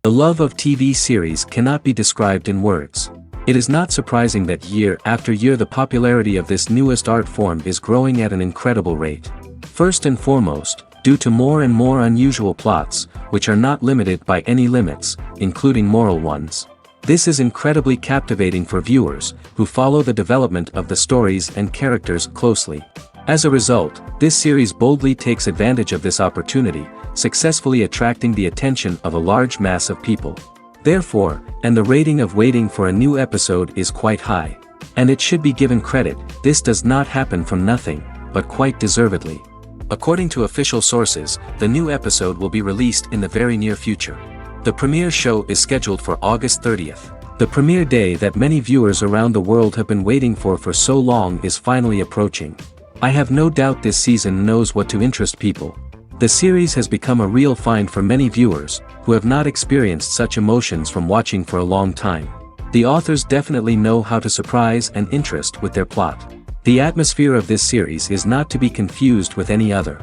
The love of TV series cannot be described in words. It is not surprising that year after year the popularity of this newest art form is growing at an incredible rate. First and foremost, due to more and more unusual plots, which are not limited by any limits, including moral ones. This is incredibly captivating for viewers, who follow the development of the stories and characters closely. As a result, this series boldly takes advantage of this opportunity, successfully attracting the attention of a large mass of people. Therefore, and the rating of waiting for a new episode is quite high. And it should be given credit, this does not happen from nothing, but quite deservedly. According to official sources, the new episode will be released in the very near future. The premiere show is scheduled for August 30th. The premiere day that many viewers around the world have been waiting for so long is finally approaching. I have no doubt this season knows what to interest people. The series has become a real find for many viewers, who have not experienced such emotions from watching for a long time. The authors definitely know how to surprise and interest with their plot. The atmosphere of this series is not to be confused with any other.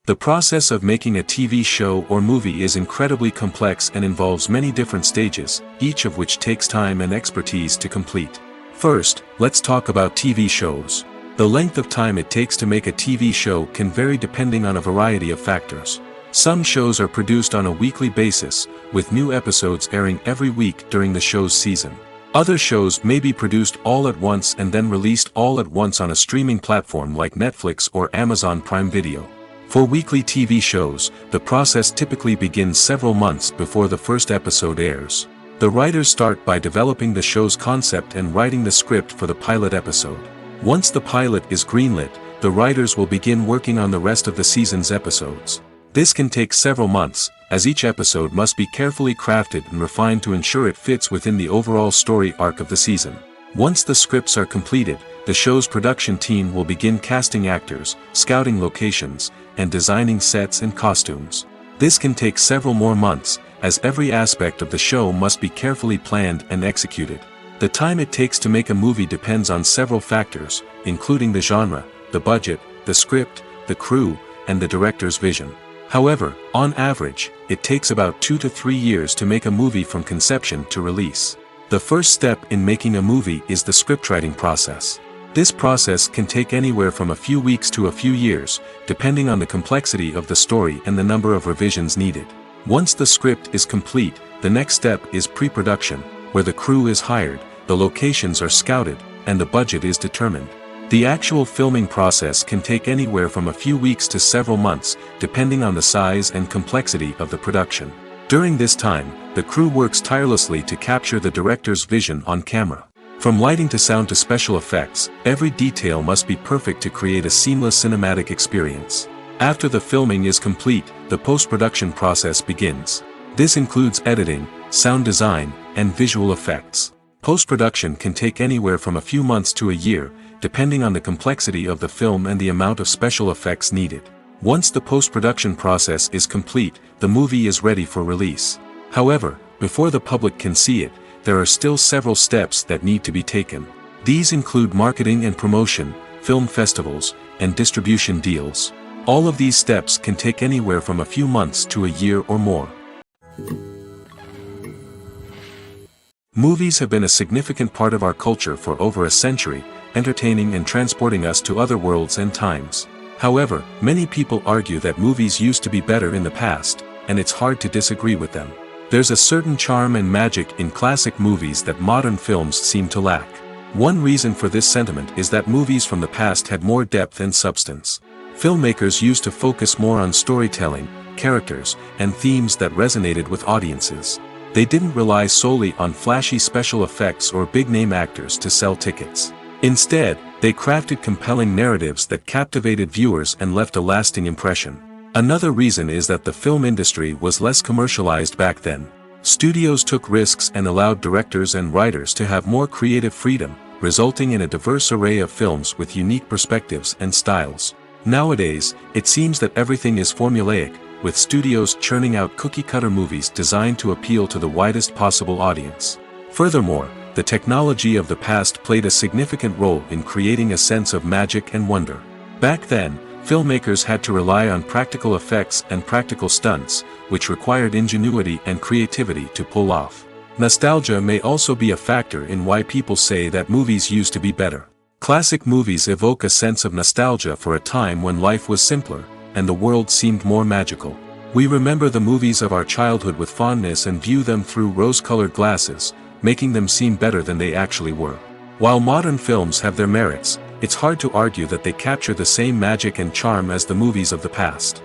The process of making a TV show or movie is incredibly complex and involves many different stages, each of which takes time and expertise to complete. First, let's talk about TV shows. The length of time it takes to make a TV show can vary depending on a variety of factors. Some shows are produced on a weekly basis, with new episodes airing every week during the show's season. Other shows may be produced all at once and then released all at once on a streaming platform like Netflix or Amazon Prime Video. For weekly TV shows, the process typically begins several months before the first episode airs. The writers start by developing the show's concept and writing the script for the pilot episode. Once the pilot is greenlit, the writers will begin working on the rest of the season's episodes. This can take several months, as each episode must be carefully crafted and refined to ensure it fits within the overall story arc of the season. Once the scripts are completed, the show's production team will begin casting actors, scouting locations, and designing sets and costumes. This can take several more months, as every aspect of the show must be carefully planned and executed. The time it takes to make a movie depends on several factors, including the genre, the budget, the script, the crew, and the director's vision. However, on average, it takes about 2 to 3 years to make a movie from conception to release. The first step in making a movie is the scriptwriting process. This process can take anywhere from a few weeks to a few years, depending on the complexity of the story and the number of revisions needed. Once the script is complete, the next step is pre-production, where the crew is hired, the locations are scouted, and the budget is determined. The actual filming process can take anywhere from a few weeks to several months, depending on the size and complexity of the production. During this time, the crew works tirelessly to capture the director's vision on camera. From lighting to sound to special effects, every detail must be perfect to create a seamless cinematic experience. After the filming is complete, the post-production process begins. This includes editing, sound design, and visual effects. Post-production can take anywhere from a few months to a year, depending on the complexity of the film and the amount of special effects needed. Once the post-production process is complete, the movie is ready for release. However, before the public can see it, there are still several steps that need to be taken. These include marketing and promotion, film festivals, and distribution deals. All of these steps can take anywhere from a few months to a year or more. Movies have been a significant part of our culture for over a century, entertaining and transporting us to other worlds and times. However, many people argue that movies used to be better in the past, and it's hard to disagree with them. There's a certain charm and magic in classic movies that modern films seem to lack. One reason for this sentiment is that movies from the past had more depth and substance. Filmmakers used to focus more on storytelling, characters, and themes that resonated with audiences. They didn't rely solely on flashy special effects or big-name actors to sell tickets. Instead, they crafted compelling narratives that captivated viewers and left a lasting impression. Another reason is that the film industry was less commercialized back then. Studios took risks and allowed directors and writers to have more creative freedom, resulting in a diverse array of films with unique perspectives and styles. Nowadays, it seems that everything is formulaic, with studios churning out cookie-cutter movies designed to appeal to the widest possible audience. Furthermore, the technology of the past played a significant role in creating a sense of magic and wonder. Back then, filmmakers had to rely on practical effects and practical stunts, which required ingenuity and creativity to pull off. Nostalgia may also be a factor in why people say that movies used to be better. Classic movies evoke a sense of nostalgia for a time when life was simpler, and the world seemed more magical. We remember the movies of our childhood with fondness and view them through rose-colored glasses, making them seem better than they actually were. While modern films have their merits, it's hard to argue that they capture the same magic and charm as the movies of the past.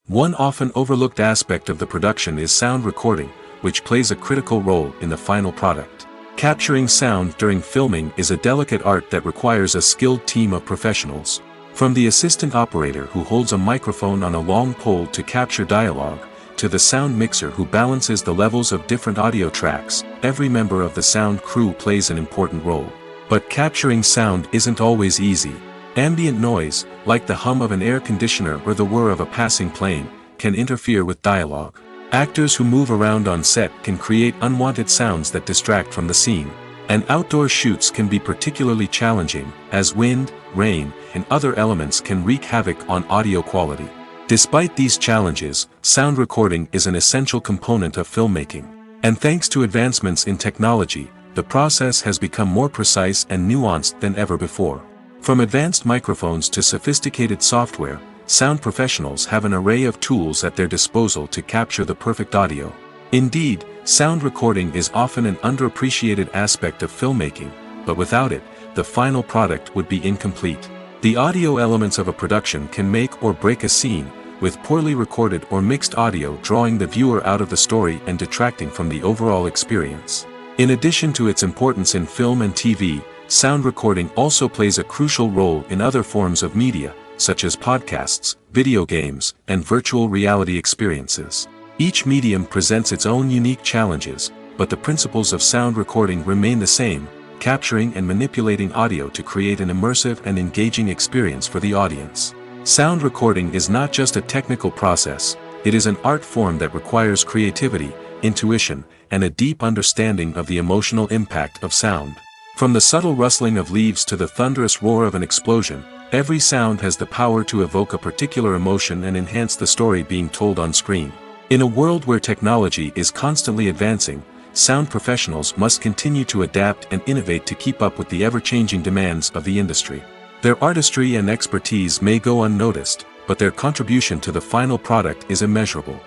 One often overlooked aspect of the production is sound recording, which plays a critical role in the final product. Capturing sound during filming is a delicate art that requires a skilled team of professionals. From the assistant operator who holds a microphone on a long pole to capture dialogue, to the sound mixer who balances the levels of different audio tracks, every member of the sound crew plays an important role. But capturing sound isn't always easy. Ambient noise, like the hum of an air conditioner or the whir of a passing plane, can interfere with dialogue. Actors who move around on set can create unwanted sounds that distract from the scene. And outdoor shoots can be particularly challenging, as wind, rain, and other elements can wreak havoc on audio quality. Despite these challenges, sound recording is an essential component of filmmaking. And thanks to advancements in technology, the process has become more precise and nuanced than ever before. From advanced microphones to sophisticated software, sound professionals have an array of tools at their disposal to capture the perfect audio. Indeed, sound recording is often an underappreciated aspect of filmmaking, but without it, the final product would be incomplete. The audio elements of a production can make or break a scene, with poorly recorded or mixed audio drawing the viewer out of the story and detracting from the overall experience. In addition to its importance in film and TV, sound recording also plays a crucial role in other forms of media, such as podcasts, video games, and virtual reality experiences. Each medium presents its own unique challenges, but the principles of sound recording remain the same, capturing and manipulating audio to create an immersive and engaging experience for the audience. Sound recording is not just a technical process, it is an art form that requires creativity, intuition, and a deep understanding of the emotional impact of sound. From the subtle rustling of leaves to the thunderous roar of an explosion, every sound has the power to evoke a particular emotion and enhance the story being told on screen. In a world where technology is constantly advancing, sound professionals must continue to adapt and innovate to keep up with the ever-changing demands of the industry. Their artistry and expertise may go unnoticed, but their contribution to the final product is immeasurable.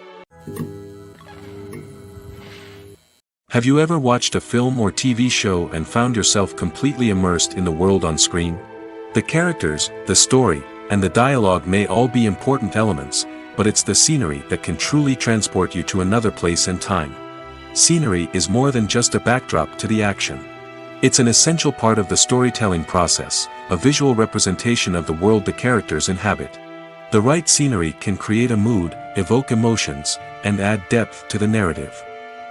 Have you ever watched a film or TV show and found yourself completely immersed in the world on screen? The characters, the story, and the dialogue may all be important elements, but it's the scenery that can truly transport you to another place and time. Scenery is more than just a backdrop to the action. It's an essential part of the storytelling process, a visual representation of the world the characters inhabit. The right scenery can create a mood, evoke emotions, and add depth to the narrative.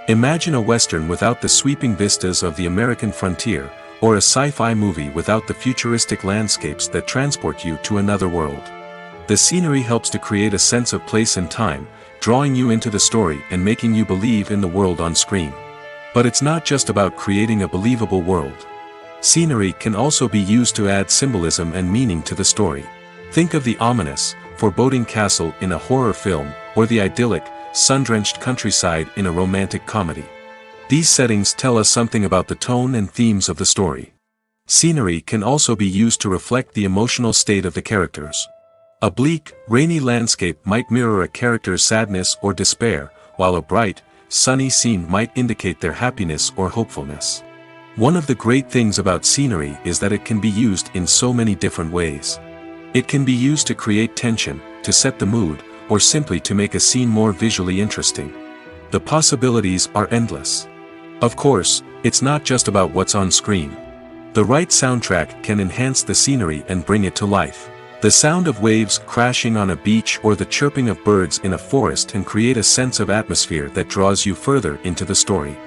Imagine a Western without the sweeping vistas of the American frontier, or a sci-fi movie without the futuristic landscapes that transport you to another world. The scenery helps to create a sense of place and time, drawing you into the story and making you believe in the world on screen. But it's not just about creating a believable world. Scenery can also be used to add symbolism and meaning to the story. Think of the ominous, foreboding castle in a horror film, or the idyllic, sun-drenched countryside in a romantic comedy. These settings tell us something about the tone and themes of the story. Scenery can also be used to reflect the emotional state of the characters. A bleak, rainy landscape might mirror a character's sadness or despair, while a bright, sunny scene might indicate their happiness or hopefulness. One of the great things about scenery is that it can be used in so many different ways. It can be used to create tension, to set the mood, or simply to make a scene more visually interesting. The possibilities are endless. Of course, it's not just about what's on screen. The right soundtrack can enhance the scenery and bring it to life. The sound of waves crashing on a beach or the chirping of birds in a forest can create a sense of atmosphere that draws you further into the story.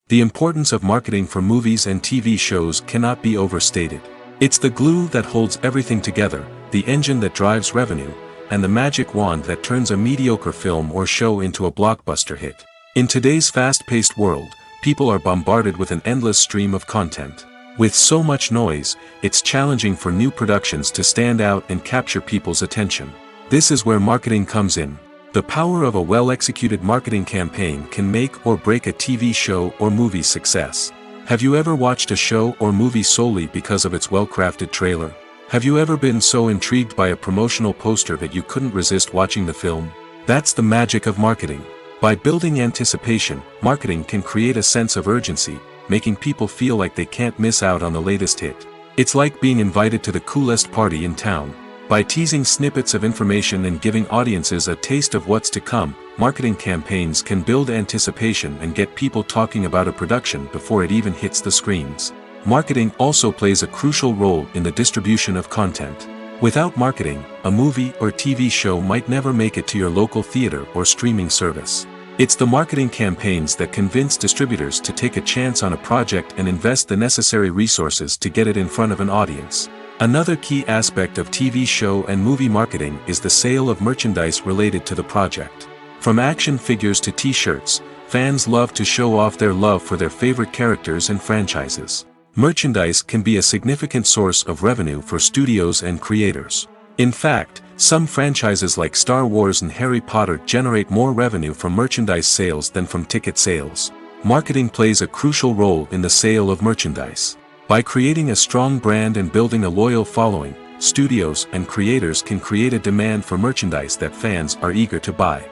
The importance of marketing for movies and TV shows cannot be overstated. It's the glue that holds everything together, the engine that drives revenue, and the magic wand that turns a mediocre film or show into a blockbuster hit. In today's fast-paced world, people are bombarded with an endless stream of content. With so much noise, it's challenging for new productions to stand out and capture people's attention. This is where marketing comes in. The power of a well-executed marketing campaign can make or break a TV show or movie's success. Have you ever watched a show or movie solely because of its well-crafted trailer? Have you ever been so intrigued by a promotional poster that you couldn't resist watching the film? That's the magic of marketing. By building anticipation, marketing can create a sense of urgency, making people feel like they can't miss out on the latest hit. It's like being invited to the coolest party in town. By teasing snippets of information and giving audiences a taste of what's to come, marketing campaigns can build anticipation and get people talking about a production before it even hits the screens. Marketing also plays a crucial role in the distribution of content. Without marketing, a movie or TV show might never make it to your local theater or streaming service. It's the marketing campaigns that convince distributors to take a chance on a project and invest the necessary resources to get it in front of an audience. Another key aspect of TV show and movie marketing is the sale of merchandise related to the project. From action figures to t-shirts, fans love to show off their love for their favorite characters and franchises. Merchandise can be a significant source of revenue for studios and creators. In fact, some franchises like Star Wars and Harry Potter generate more revenue from merchandise sales than from ticket sales. Marketing plays a crucial role in the sale of merchandise. By creating a strong brand and building a loyal following, studios and creators can create a demand for merchandise that fans are eager to buy.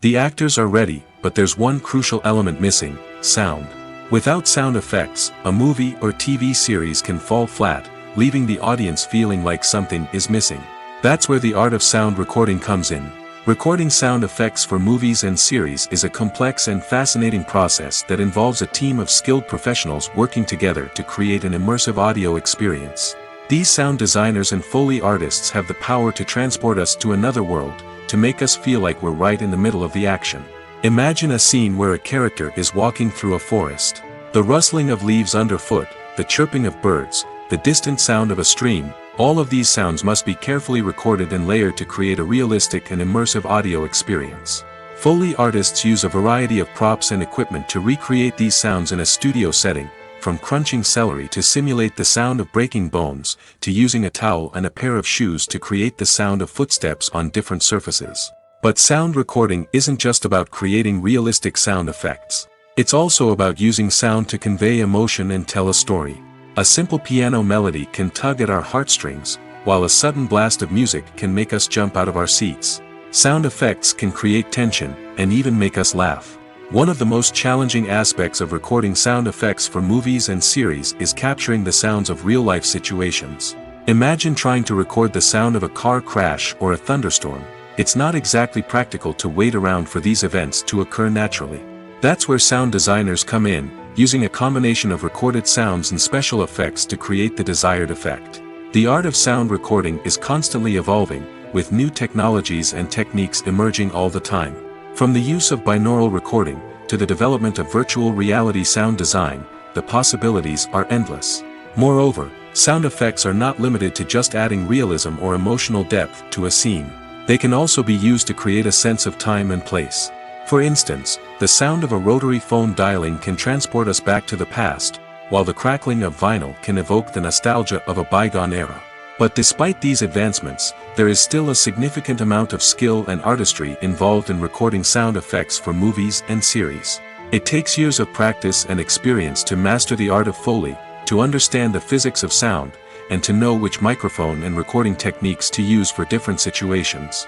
The actors are ready, but there's one crucial element missing: sound. Without sound effects, a movie or TV series can fall flat, leaving the audience feeling like something is missing. That's where the art of sound recording comes in. Recording sound effects for movies and series is a complex and fascinating process that involves a team of skilled professionals working together to create an immersive audio experience. These sound designers and Foley artists have the power to transport us to another world, to make us feel like we're right in the middle of the action. Imagine a scene where a character is walking through a forest. The rustling of leaves underfoot, the chirping of birds, the distant sound of a stream, all of these sounds must be carefully recorded and layered to create a realistic and immersive audio experience. Foley artists use a variety of props and equipment to recreate these sounds in a studio setting, from crunching celery to simulate the sound of breaking bones, to using a towel and a pair of shoes to create the sound of footsteps on different surfaces. But sound recording isn't just about creating realistic sound effects. It's also about using sound to convey emotion and tell a story. A simple piano melody can tug at our heartstrings, while a sudden blast of music can make us jump out of our seats. Sound effects can create tension, and even make us laugh. One of the most challenging aspects of recording sound effects for movies and series is capturing the sounds of real-life situations. Imagine trying to record the sound of a car crash or a thunderstorm. It's not exactly practical to wait around for these events to occur naturally. That's where sound designers come in, using a combination of recorded sounds and special effects to create the desired effect. The art of sound recording is constantly evolving, with new technologies and techniques emerging all the time. From the use of binaural recording, to the development of virtual reality sound design, the possibilities are endless. Moreover, sound effects are not limited to just adding realism or emotional depth to a scene. They can also be used to create a sense of time and place. For instance, the sound of a rotary phone dialing can transport us back to the past, while the crackling of vinyl can evoke the nostalgia of a bygone era. But despite these advancements, there is still a significant amount of skill and artistry involved in recording sound effects for movies and series. It takes years of practice and experience to master the art of Foley, to understand the physics of sound, and to know which microphone and recording techniques to use for different situations.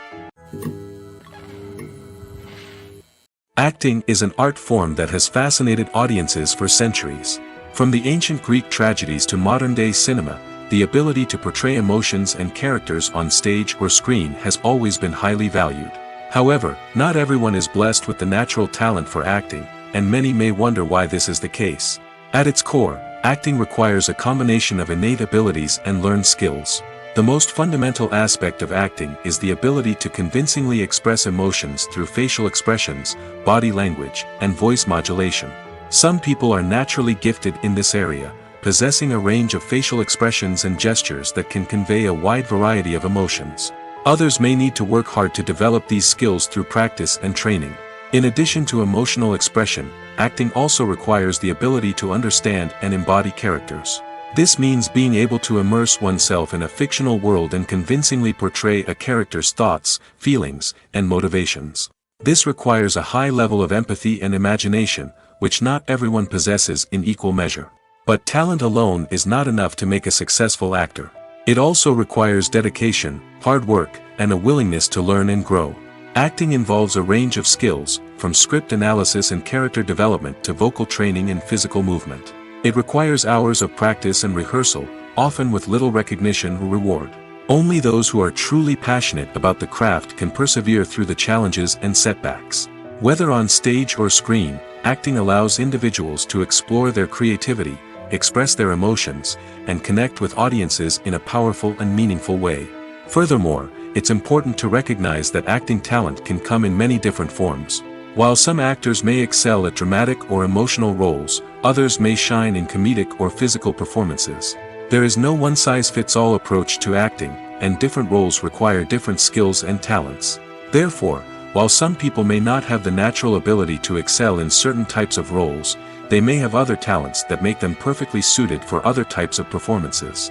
Acting is an art form that has fascinated audiences for centuries. From the ancient Greek tragedies to modern-day cinema, the ability to portray emotions and characters on stage or screen has always been highly valued. However, not everyone is blessed with the natural talent for acting, and many may wonder why this is the case. At its core, acting requires a combination of innate abilities and learned skills. The most fundamental aspect of acting is the ability to convincingly express emotions through facial expressions, body language, and voice modulation. Some people are naturally gifted in this area, possessing a range of facial expressions and gestures that can convey a wide variety of emotions. Others may need to work hard to develop these skills through practice and training. In addition to emotional expression, acting also requires the ability to understand and embody characters. This means being able to immerse oneself in a fictional world and convincingly portray a character's thoughts, feelings, and motivations. This requires a high level of empathy and imagination, which not everyone possesses in equal measure. But talent alone is not enough to make a successful actor. It also requires dedication, hard work, and a willingness to learn and grow. Acting involves a range of skills, from script analysis and character development to vocal training and physical movement. It requires hours of practice and rehearsal, often with little recognition or reward. Only those who are truly passionate about the craft can persevere through the challenges and setbacks. Whether on stage or screen, acting allows individuals to explore their creativity, express their emotions, and connect with audiences in a powerful and meaningful way. Furthermore, it's important to recognize that acting talent can come in many different forms. While some actors may excel at dramatic or emotional roles, others may shine in comedic or physical performances. There is no one-size-fits-all approach to acting, and different roles require different skills and talents. Therefore, while some people may not have the natural ability to excel in certain types of roles, they may have other talents that make them perfectly suited for other types of performances.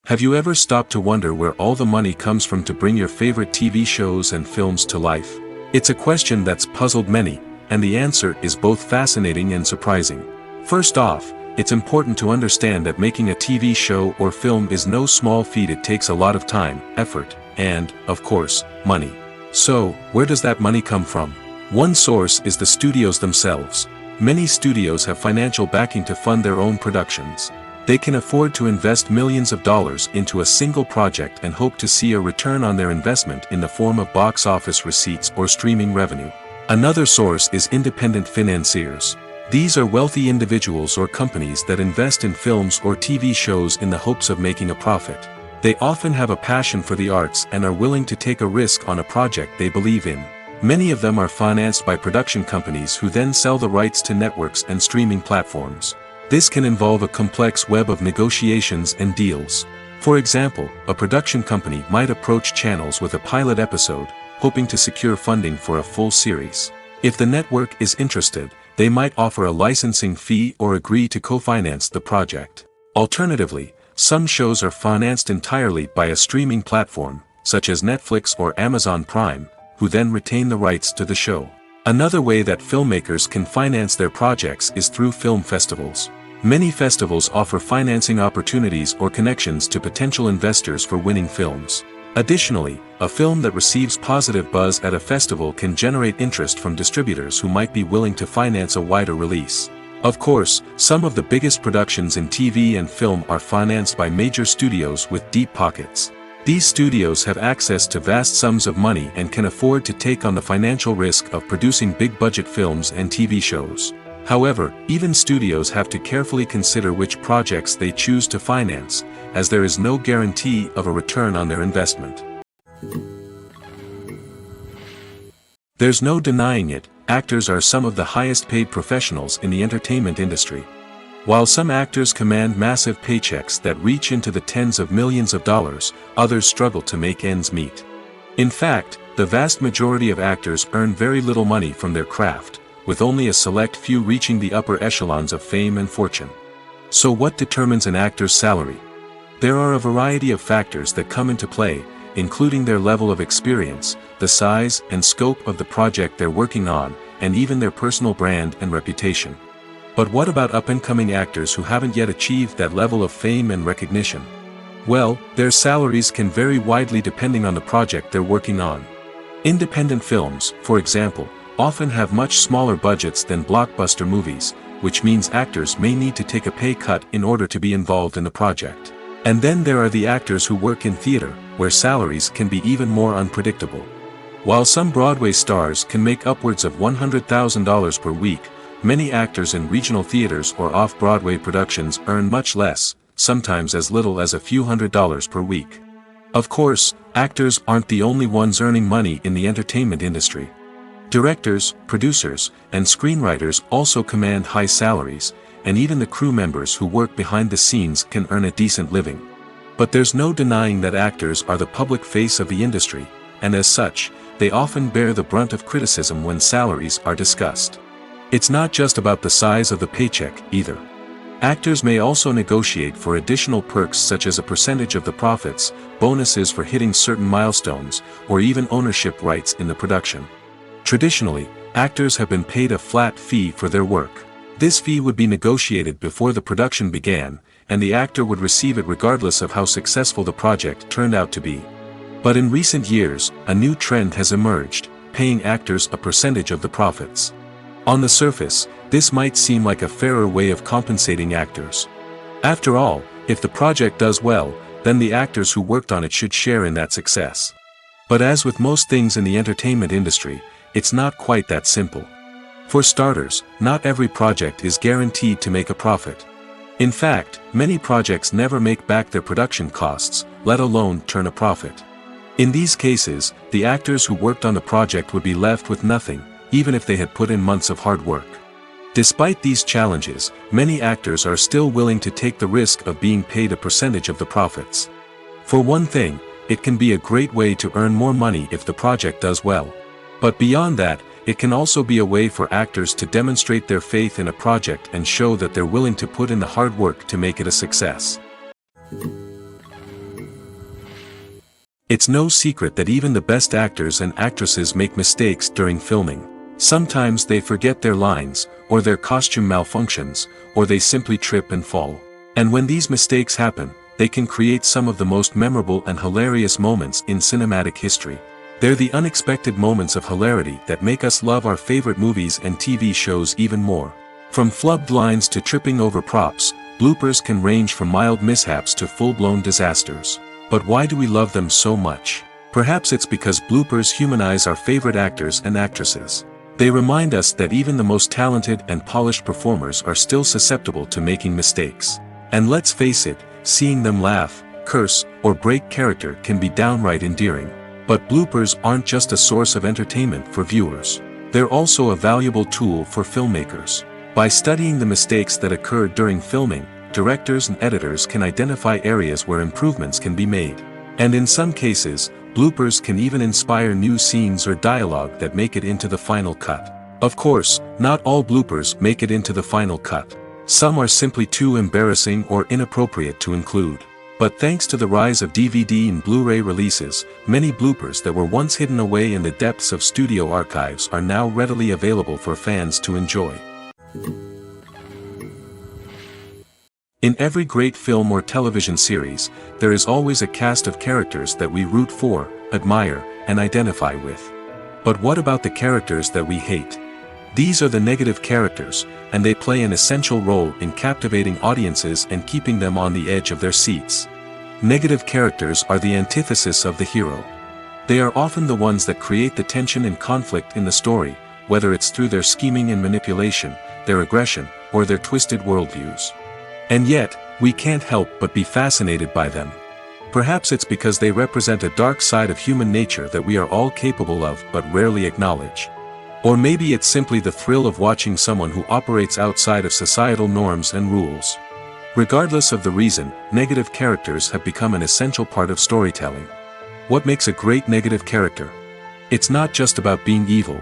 Have you ever stopped to wonder where all the money comes from to bring your favorite TV shows and films to life? It's a question that's puzzled many, and the answer is both fascinating and surprising. First off, it's important to understand that making a TV show or film is no small feat. It takes a lot of time, effort, and, of course, money. So, where does that money come from? One source is the studios themselves. Many studios have financial backing to fund their own productions. They can afford to invest millions of dollars into a single project and hope to see a return on their investment in the form of box office receipts or streaming revenue. Another source is independent financiers. These are wealthy individuals or companies that invest in films or TV shows in the hopes of making a profit. They often have a passion for the arts and are willing to take a risk on a project they believe in. Many of them are financed by production companies who then sell the rights to networks and streaming platforms. This can involve a complex web of negotiations and deals. For example, a production company might approach channels with a pilot episode, hoping to secure funding for a full series. If the network is interested, they might offer a licensing fee or agree to co-finance the project. Alternatively, some shows are financed entirely by a streaming platform, such as Netflix or Amazon Prime, who then retain the rights to the show. Another way that filmmakers can finance their projects is through film festivals. Many festivals offer financing opportunities or connections to potential investors for winning films. Additionally, a film that receives positive buzz at a festival can generate interest from distributors who might be willing to finance a wider release. Of course, some of the biggest productions in TV and film are financed by major studios with deep pockets. These studios have access to vast sums of money and can afford to take on the financial risk of producing big-budget films and TV shows. However, even studios have to carefully consider which projects they choose to finance, as there is no guarantee of a return on their investment. There's no denying it, actors are some of the highest-paid professionals in the entertainment industry. While some actors command massive paychecks that reach into the tens of millions of dollars, others struggle to make ends meet. In fact, the vast majority of actors earn very little money from their craft, with only a select few reaching the upper echelons of fame and fortune. So what determines an actor's salary? There are a variety of factors that come into play, including their level of experience, the size and scope of the project they're working on, and even their personal brand and reputation. But what about up-and-coming actors who haven't yet achieved that level of fame and recognition? Well, their salaries can vary widely depending on the project they're working on. Independent films, for example, often have much smaller budgets than blockbuster movies, which means actors may need to take a pay cut in order to be involved in the project. And then there are the actors who work in theater, where salaries can be even more unpredictable. While some Broadway stars can make upwards of $100,000 per week, many actors in regional theaters or off-Broadway productions earn much less, sometimes as little as a few $100s per week. Of course, actors aren't the only ones earning money in the entertainment industry. Directors, producers, and screenwriters also command high salaries, and even the crew members who work behind the scenes can earn a decent living. But there's no denying that actors are the public face of the industry, and as such, they often bear the brunt of criticism when salaries are discussed. It's not just about the size of the paycheck, either. Actors may also negotiate for additional perks such as a percentage of the profits, bonuses for hitting certain milestones, or even ownership rights in the production. Traditionally, actors have been paid a flat fee for their work. This fee would be negotiated before the production began, and the actor would receive it regardless of how successful the project turned out to be. But in recent years, a new trend has emerged, paying actors a percentage of the profits. On the surface, this might seem like a fairer way of compensating actors. After all, if the project does well, then the actors who worked on it should share in that success. But as with most things in the entertainment industry, it's not quite that simple. For starters, not every project is guaranteed to make a profit. In fact, many projects never make back their production costs, let alone turn a profit. In these cases, the actors who worked on the project would be left with nothing, even if they had put in months of hard work. Despite these challenges, many actors are still willing to take the risk of being paid a percentage of the profits. For one thing, it can be a great way to earn more money if the project does well. But beyond that, it can also be a way for actors to demonstrate their faith in a project and show that they're willing to put in the hard work to make it a success. It's no secret that even the best actors and actresses make mistakes during filming. Sometimes they forget their lines, or their costume malfunctions, or they simply trip and fall. And when these mistakes happen, they can create some of the most memorable and hilarious moments in cinematic history. They're the unexpected moments of hilarity that make us love our favorite movies and TV shows even more. From flubbed lines to tripping over props, bloopers can range from mild mishaps to full-blown disasters. But why do we love them so much? Perhaps it's because bloopers humanize our favorite actors and actresses. They remind us that even the most talented and polished performers are still susceptible to making mistakes. And let's face it, seeing them laugh, curse, or break character can be downright endearing. But bloopers aren't just a source of entertainment for viewers. They're also a valuable tool for filmmakers. By studying the mistakes that occurred during filming, directors and editors can identify areas where improvements can be made. And in some cases, bloopers can even inspire new scenes or dialogue that make it into the final cut. Of course, not all bloopers make it into the final cut. Some are simply too embarrassing or inappropriate to include. But thanks to the rise of DVD and Blu-ray releases, many bloopers that were once hidden away in the depths of studio archives are now readily available for fans to enjoy. In every great film or television series, there is always a cast of characters that we root for, admire, and identify with. But what about the characters that we hate? These are the negative characters, and they play an essential role in captivating audiences and keeping them on the edge of their seats. Negative characters are the antithesis of the hero. They are often the ones that create the tension and conflict in the story, whether it's through their scheming and manipulation, their aggression, or their twisted worldviews. And yet, we can't help but be fascinated by them. Perhaps it's because they represent a dark side of human nature that we are all capable of but rarely acknowledge. Or maybe it's simply the thrill of watching someone who operates outside of societal norms and rules. Regardless of the reason, negative characters have become an essential part of storytelling. What makes a great negative character? It's not just about being evil.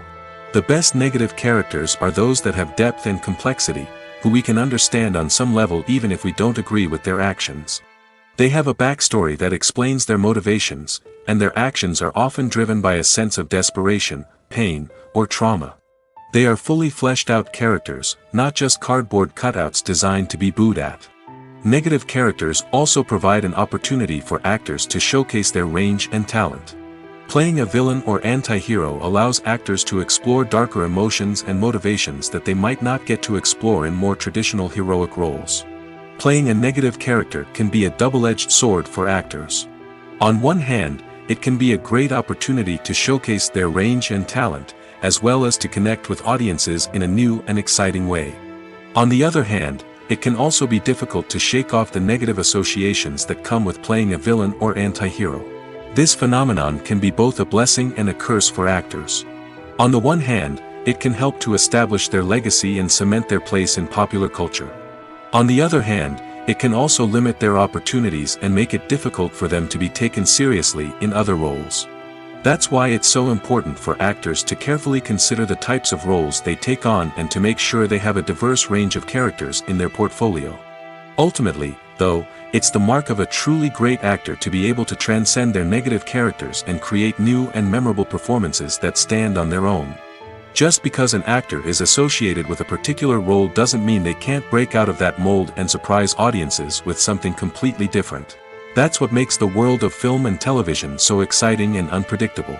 The best negative characters are those that have depth and complexity, who we can understand on some level even if we don't agree with their actions. They have a backstory that explains their motivations, and their actions are often driven by a sense of desperation, pain, or trauma. They are fully fleshed out characters, not just cardboard cutouts designed to be booed at. Negative characters also provide an opportunity for actors to showcase their range and talent. Playing a villain or anti-hero allows actors to explore darker emotions and motivations that they might not get to explore in more traditional heroic roles. Playing a negative character can be a double-edged sword for actors. On one hand, it can be a great opportunity to showcase their range and talent, as well as to connect with audiences in a new and exciting way. On the other hand, it can also be difficult to shake off the negative associations that come with playing a villain or anti-hero. This phenomenon can be both a blessing and a curse for actors. On the one hand, it can help to establish their legacy and cement their place in popular culture. On the other hand, it can also limit their opportunities and make it difficult for them to be taken seriously in other roles. That's why it's so important for actors to carefully consider the types of roles they take on and to make sure they have a diverse range of characters in their portfolio. Ultimately, though, it's the mark of a truly great actor to be able to transcend their negative characters and create new and memorable performances that stand on their own. Just because an actor is associated with a particular role doesn't mean they can't break out of that mold and surprise audiences with something completely different. That's what makes the world of film and television so exciting and unpredictable.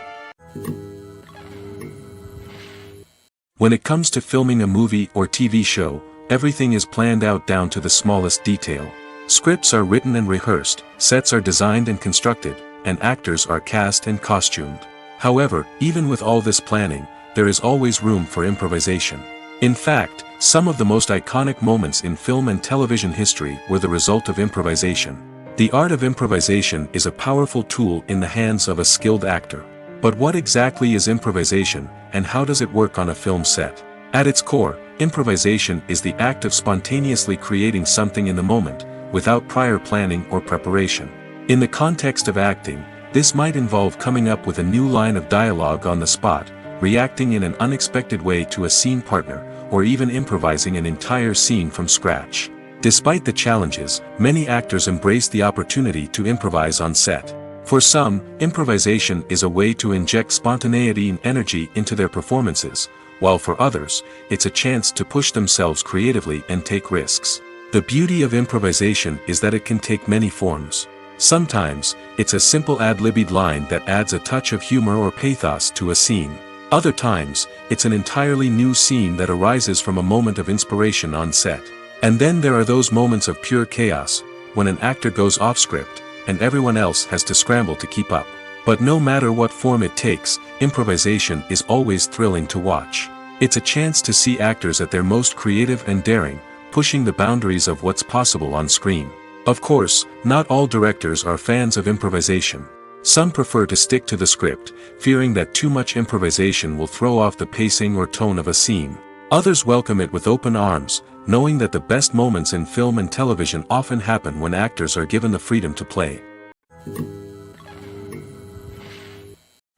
When it comes to filming a movie or TV show, everything is planned out down to the smallest detail. Scripts are written and rehearsed, sets are designed and constructed, and actors are cast and costumed. However, even with all this planning, there is always room for improvisation. In fact, some of the most iconic moments in film and television history were the result of improvisation. The art of improvisation is a powerful tool in the hands of a skilled actor. But what exactly is improvisation, and how does it work on a film set? At its core, improvisation is the act of spontaneously creating something in the moment, without prior planning or preparation. In the context of acting, this might involve coming up with a new line of dialogue on the spot, reacting in an unexpected way to a scene partner, or even improvising an entire scene from scratch. Despite the challenges, many actors embrace the opportunity to improvise on set. For some, improvisation is a way to inject spontaneity and energy into their performances, while for others, it's a chance to push themselves creatively and take risks. The beauty of improvisation is that it can take many forms. Sometimes, it's a simple ad-libbed line that adds a touch of humor or pathos to a scene. Other times, it's an entirely new scene that arises from a moment of inspiration on set. And then there are those moments of pure chaos, when an actor goes off script, and everyone else has to scramble to keep up. But no matter what form it takes, improvisation is always thrilling to watch. It's a chance to see actors at their most creative and daring, pushing the boundaries of what's possible on screen. Of course, not all directors are fans of improvisation. Some prefer to stick to the script, fearing that too much improvisation will throw off the pacing or tone of a scene. Others welcome it with open arms, knowing that the best moments in film and television often happen when actors are given the freedom to play.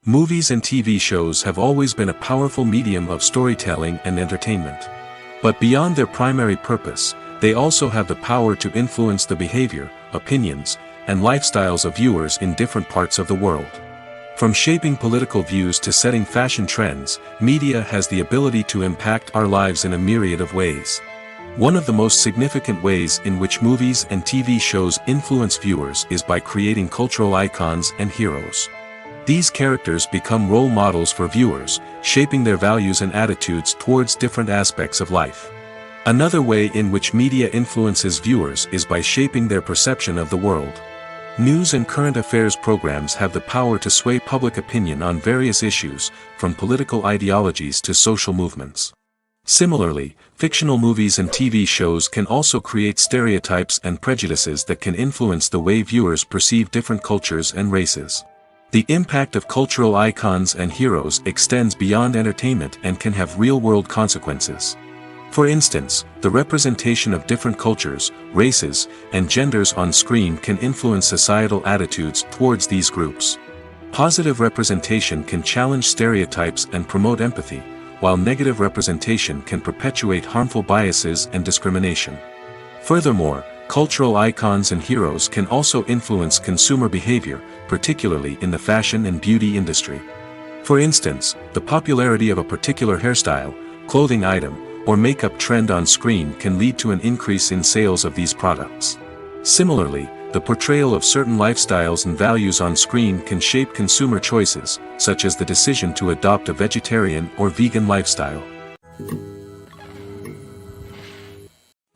Movies and TV shows have always been a powerful medium of storytelling and entertainment. But beyond their primary purpose, they also have the power to influence the behavior, opinions, and lifestyles of viewers in different parts of the world. From shaping political views to setting fashion trends, media has the ability to impact our lives in a myriad of ways. One of the most significant ways in which movies and TV shows influence viewers is by creating cultural icons and heroes. These characters become role models for viewers, shaping their values and attitudes towards different aspects of life. Another way in which media influences viewers is by shaping their perception of the world. News and current affairs programs have the power to sway public opinion on various issues, from political ideologies to social movements. Similarly, fictional movies and TV shows can also create stereotypes and prejudices that can influence the way viewers perceive different cultures and races. The impact of cultural icons and heroes extends beyond entertainment and can have real-world consequences. For instance, the representation of different cultures, races, and genders on screen can influence societal attitudes towards these groups. Positive representation can challenge stereotypes and promote empathy, while negative representation can perpetuate harmful biases and discrimination. Furthermore, cultural icons and heroes can also influence consumer behavior, particularly in the fashion and beauty industry. For instance, the popularity of a particular hairstyle, clothing item, or makeup trend on screen can lead to an increase in sales of these products. Similarly, the portrayal of certain lifestyles and values on screen can shape consumer choices, such as the decision to adopt a vegetarian or vegan lifestyle.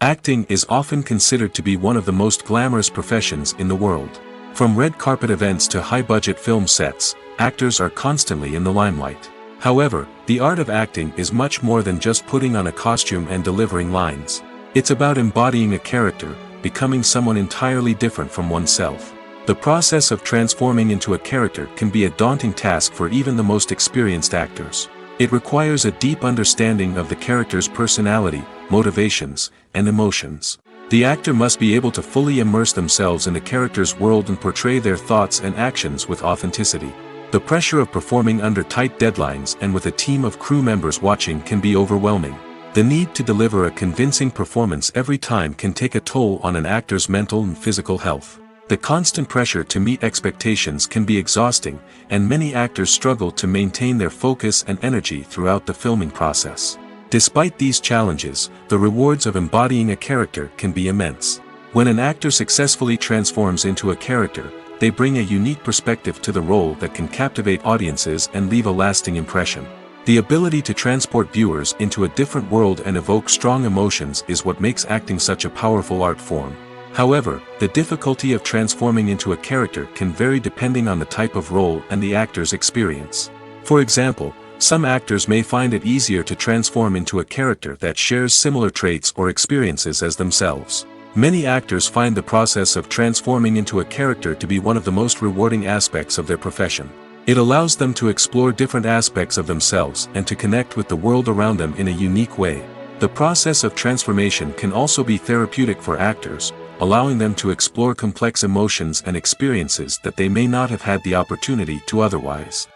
Acting is often considered to be one of the most glamorous professions in the world. From red carpet events to high-budget film sets, actors are constantly in the limelight. However, the art of acting is much more than just putting on a costume and delivering lines. It's about embodying a character, becoming someone entirely different from oneself. The process of transforming into a character can be a daunting task for even the most experienced actors. It requires a deep understanding of the character's personality, motivations, and emotions. The actor must be able to fully immerse themselves in the character's world and portray their thoughts and actions with authenticity. The pressure of performing under tight deadlines and with a team of crew members watching can be overwhelming. The need to deliver a convincing performance every time can take a toll on an actor's mental and physical health. The constant pressure to meet expectations can be exhausting, and many actors struggle to maintain their focus and energy throughout the filming process. Despite these challenges, the rewards of embodying a character can be immense. When an actor successfully transforms into a character, they bring a unique perspective to the role that can captivate audiences and leave a lasting impression. The ability to transport viewers into a different world and evoke strong emotions is what makes acting such a powerful art form. However, the difficulty of transforming into a character can vary depending on the type of role and the actor's experience. For example, some actors may find it easier to transform into a character that shares similar traits or experiences as themselves. Many actors find the process of transforming into a character to be one of the most rewarding aspects of their profession. It allows them to explore different aspects of themselves and to connect with the world around them in a unique way. The process of transformation can also be therapeutic for actors, allowing them to explore complex emotions and experiences that they may not have had the opportunity to otherwise.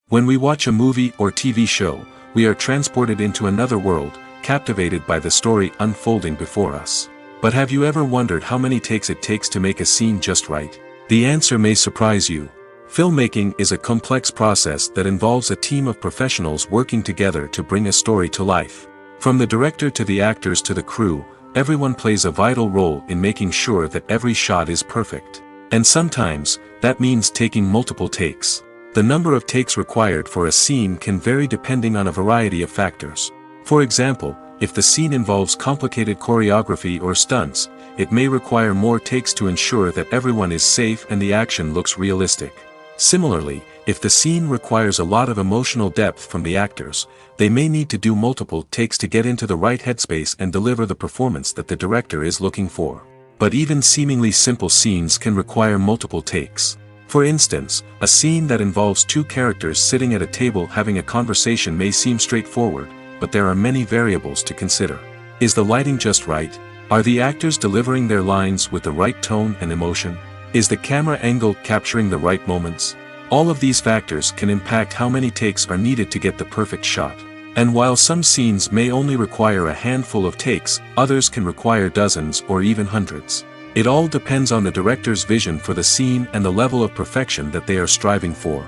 When we watch a movie or TV show, we are transported into another world, captivated by the story unfolding before us. But have you ever wondered how many takes it takes to make a scene just right? The answer may surprise you. Filmmaking is a complex process that involves a team of professionals working together to bring a story to life. From the director to the actors to the crew, everyone plays a vital role in making sure that every shot is perfect. And sometimes, that means taking multiple takes. The number of takes required for a scene can vary depending on a variety of factors. For example, if the scene involves complicated choreography or stunts, it may require more takes to ensure that everyone is safe and the action looks realistic. Similarly, if the scene requires a lot of emotional depth from the actors, they may need to do multiple takes to get into the right headspace and deliver the performance that the director is looking for. But even seemingly simple scenes can require multiple takes. For instance, a scene that involves two characters sitting at a table having a conversation may seem straightforward, but there are many variables to consider. Is the lighting just right? Are the actors delivering their lines with the right tone and emotion? Is the camera angle capturing the right moments? All of these factors can impact how many takes are needed to get the perfect shot. And while some scenes may only require a handful of takes, others can require dozens or even hundreds. It all depends on the director's vision for the scene and the level of perfection that they are striving for.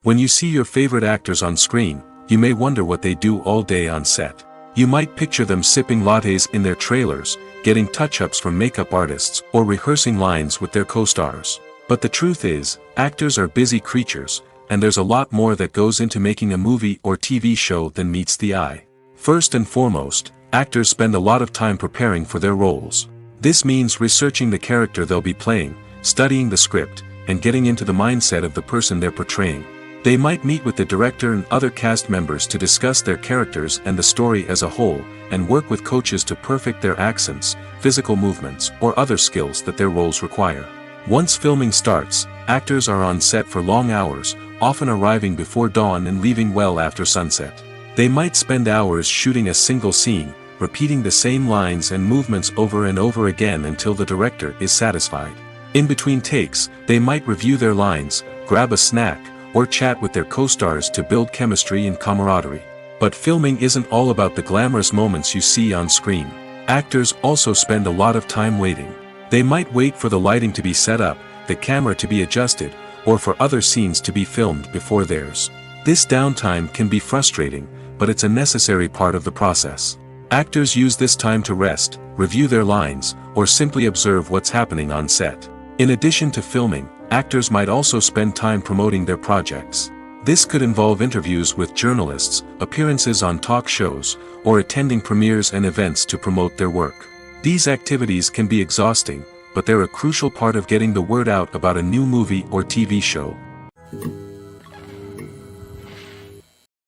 When you see your favorite actors on screen, you may wonder what they do all day on set. You might picture them sipping lattes in their trailers, getting touch-ups from makeup artists, or rehearsing lines with their co-stars. But the truth is, actors are busy creatures, and there's a lot more that goes into making a movie or TV show than meets the eye. First and foremost, actors spend a lot of time preparing for their roles. This means researching the character they'll be playing, studying the script, and getting into the mindset of the person they're portraying. They might meet with the director and other cast members to discuss their characters and the story as a whole, and work with coaches to perfect their accents, physical movements, or other skills that their roles require. Once filming starts, actors are on set for long hours, often arriving before dawn and leaving well after sunset. They might spend hours shooting a single scene, repeating the same lines and movements over and over again until the director is satisfied. In between takes, they might review their lines, grab a snack, or chat with their co-stars to build chemistry and camaraderie. But filming isn't all about the glamorous moments you see on screen. Actors also spend a lot of time waiting. They might wait for the lighting to be set up, the camera to be adjusted, or for other scenes to be filmed before theirs. This downtime can be frustrating, but it's a necessary part of the process. Actors use this time to rest, review their lines, or simply observe what's happening on set. In addition to filming, actors might also spend time promoting their projects. This could involve interviews with journalists, appearances on talk shows, or attending premieres and events to promote their work. These activities can be exhausting, but they're a crucial part of getting the word out about a new movie or TV show.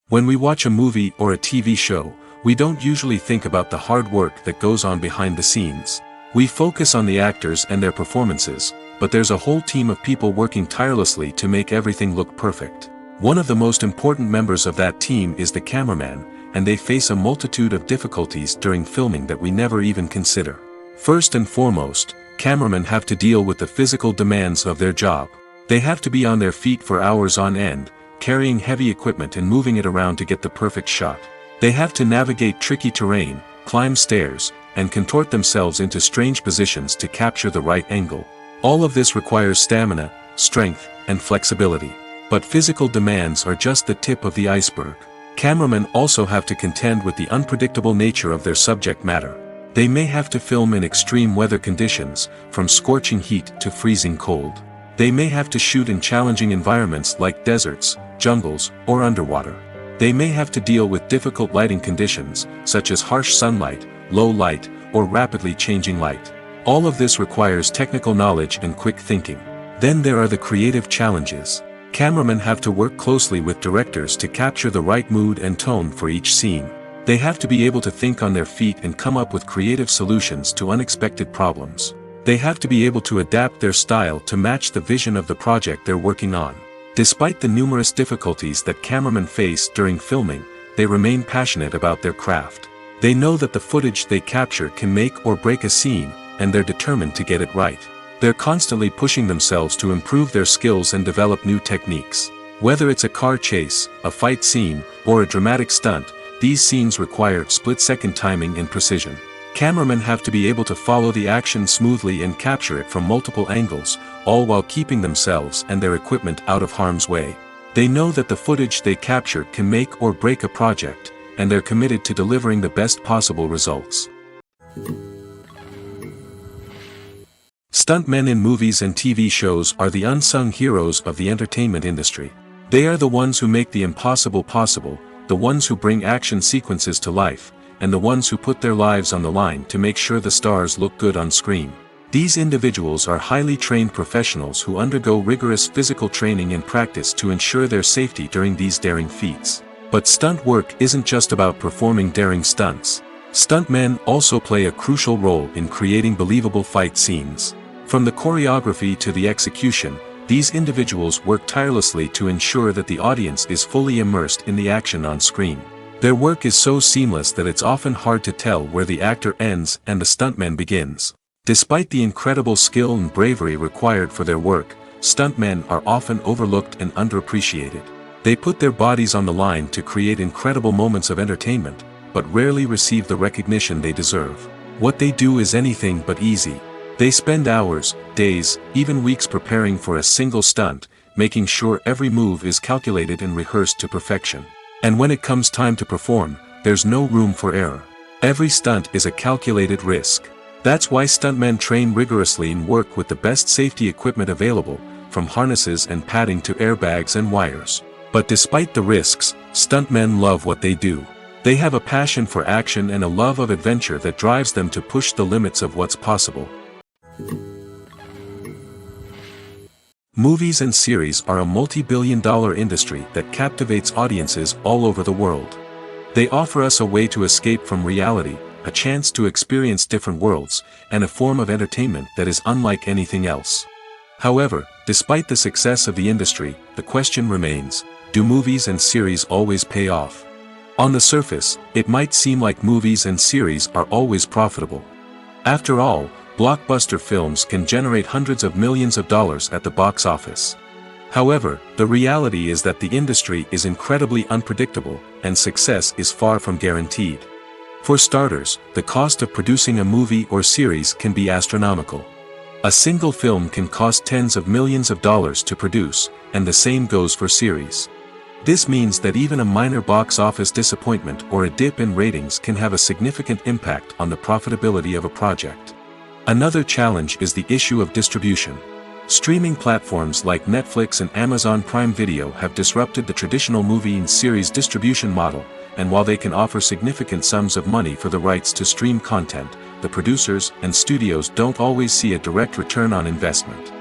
When we watch a movie or a TV show, we don't usually think about the hard work that goes on behind the scenes. We focus on the actors and their performances, but there's a whole team of people working tirelessly to make everything look perfect. One of the most important members of that team is the cameraman, and they face a multitude of difficulties during filming that we never even consider. First and foremost, cameramen have to deal with the physical demands of their job. They have to be on their feet for hours on end, carrying heavy equipment and moving it around to get the perfect shot. They have to navigate tricky terrain, climb stairs, and contort themselves into strange positions to capture the right angle. All of this requires stamina, strength, and flexibility. But physical demands are just the tip of the iceberg. Cameramen also have to contend with the unpredictable nature of their subject matter. They may have to film in extreme weather conditions, from scorching heat to freezing cold. They may have to shoot in challenging environments like deserts, jungles, or underwater. They may have to deal with difficult lighting conditions, such as harsh sunlight, low light, or rapidly changing light. All of this requires technical knowledge and quick thinking. Then there are the creative challenges. Cameramen have to work closely with directors to capture the right mood and tone for each scene. They have to be able to think on their feet and come up with creative solutions to unexpected problems. They have to be able to adapt their style to match the vision of the project they're working on. Despite the numerous difficulties that cameramen face during filming, they remain passionate about their craft. They know that the footage they capture can make or break a scene, and they're determined to get it right. They're constantly pushing themselves to improve their skills and develop new techniques. Whether it's a car chase, a fight scene, or a dramatic stunt, these scenes require split-second timing and precision. Cameramen have to be able to follow the action smoothly and capture it from multiple angles, all while keeping themselves and their equipment out of harm's way. They know that the footage they capture can make or break a project, and they're committed to delivering the best possible results. Stuntmen in movies and TV shows are the unsung heroes of the entertainment industry. They are the ones who make the impossible possible, the ones who bring action sequences to life, and the ones who put their lives on the line to make sure the stars look good on screen. These individuals are highly trained professionals who undergo rigorous physical training and practice to ensure their safety during these daring feats. But stunt work isn't just about performing daring stunts. Stuntmen also play a crucial role in creating believable fight scenes. From the choreography to the execution, these individuals work tirelessly to ensure that the audience is fully immersed in the action on screen. Their work is so seamless that it's often hard to tell where the actor ends and the stuntman begins. Despite the incredible skill and bravery required for their work, stuntmen are often overlooked and underappreciated. They put their bodies on the line to create incredible moments of entertainment, but rarely receive the recognition they deserve. What they do is anything but easy. They spend hours, days, even weeks preparing for a single stunt, making sure every move is calculated and rehearsed to perfection. And when it comes time to perform, there's no room for error. Every stunt is a calculated risk. That's why stuntmen train rigorously and work with the best safety equipment available, from harnesses and padding to airbags and wires. But despite the risks, stuntmen love what they do. They have a passion for action and a love of adventure that drives them to push the limits of what's possible. Movies and series are a multi-billion-dollar industry that captivates audiences all over the world. They offer us a way to escape from reality, a chance to experience different worlds, and a form of entertainment that is unlike anything else. However, despite the success of the industry, the question remains, do movies and series always pay off? On the surface, it might seem like movies and series are always profitable. After all, blockbuster films can generate hundreds of millions of dollars at the box office. However, the reality is that the industry is incredibly unpredictable, and success is far from guaranteed. For starters, the cost of producing a movie or series can be astronomical. A single film can cost tens of millions of dollars to produce, and the same goes for series. This means that even a minor box office disappointment or a dip in ratings can have a significant impact on the profitability of a project. Another challenge is the issue of distribution. Streaming platforms like Netflix and Amazon Prime Video have disrupted the traditional movie and series distribution model, and while they can offer significant sums of money for the rights to stream content, the producers and studios don't always see a direct return on investment.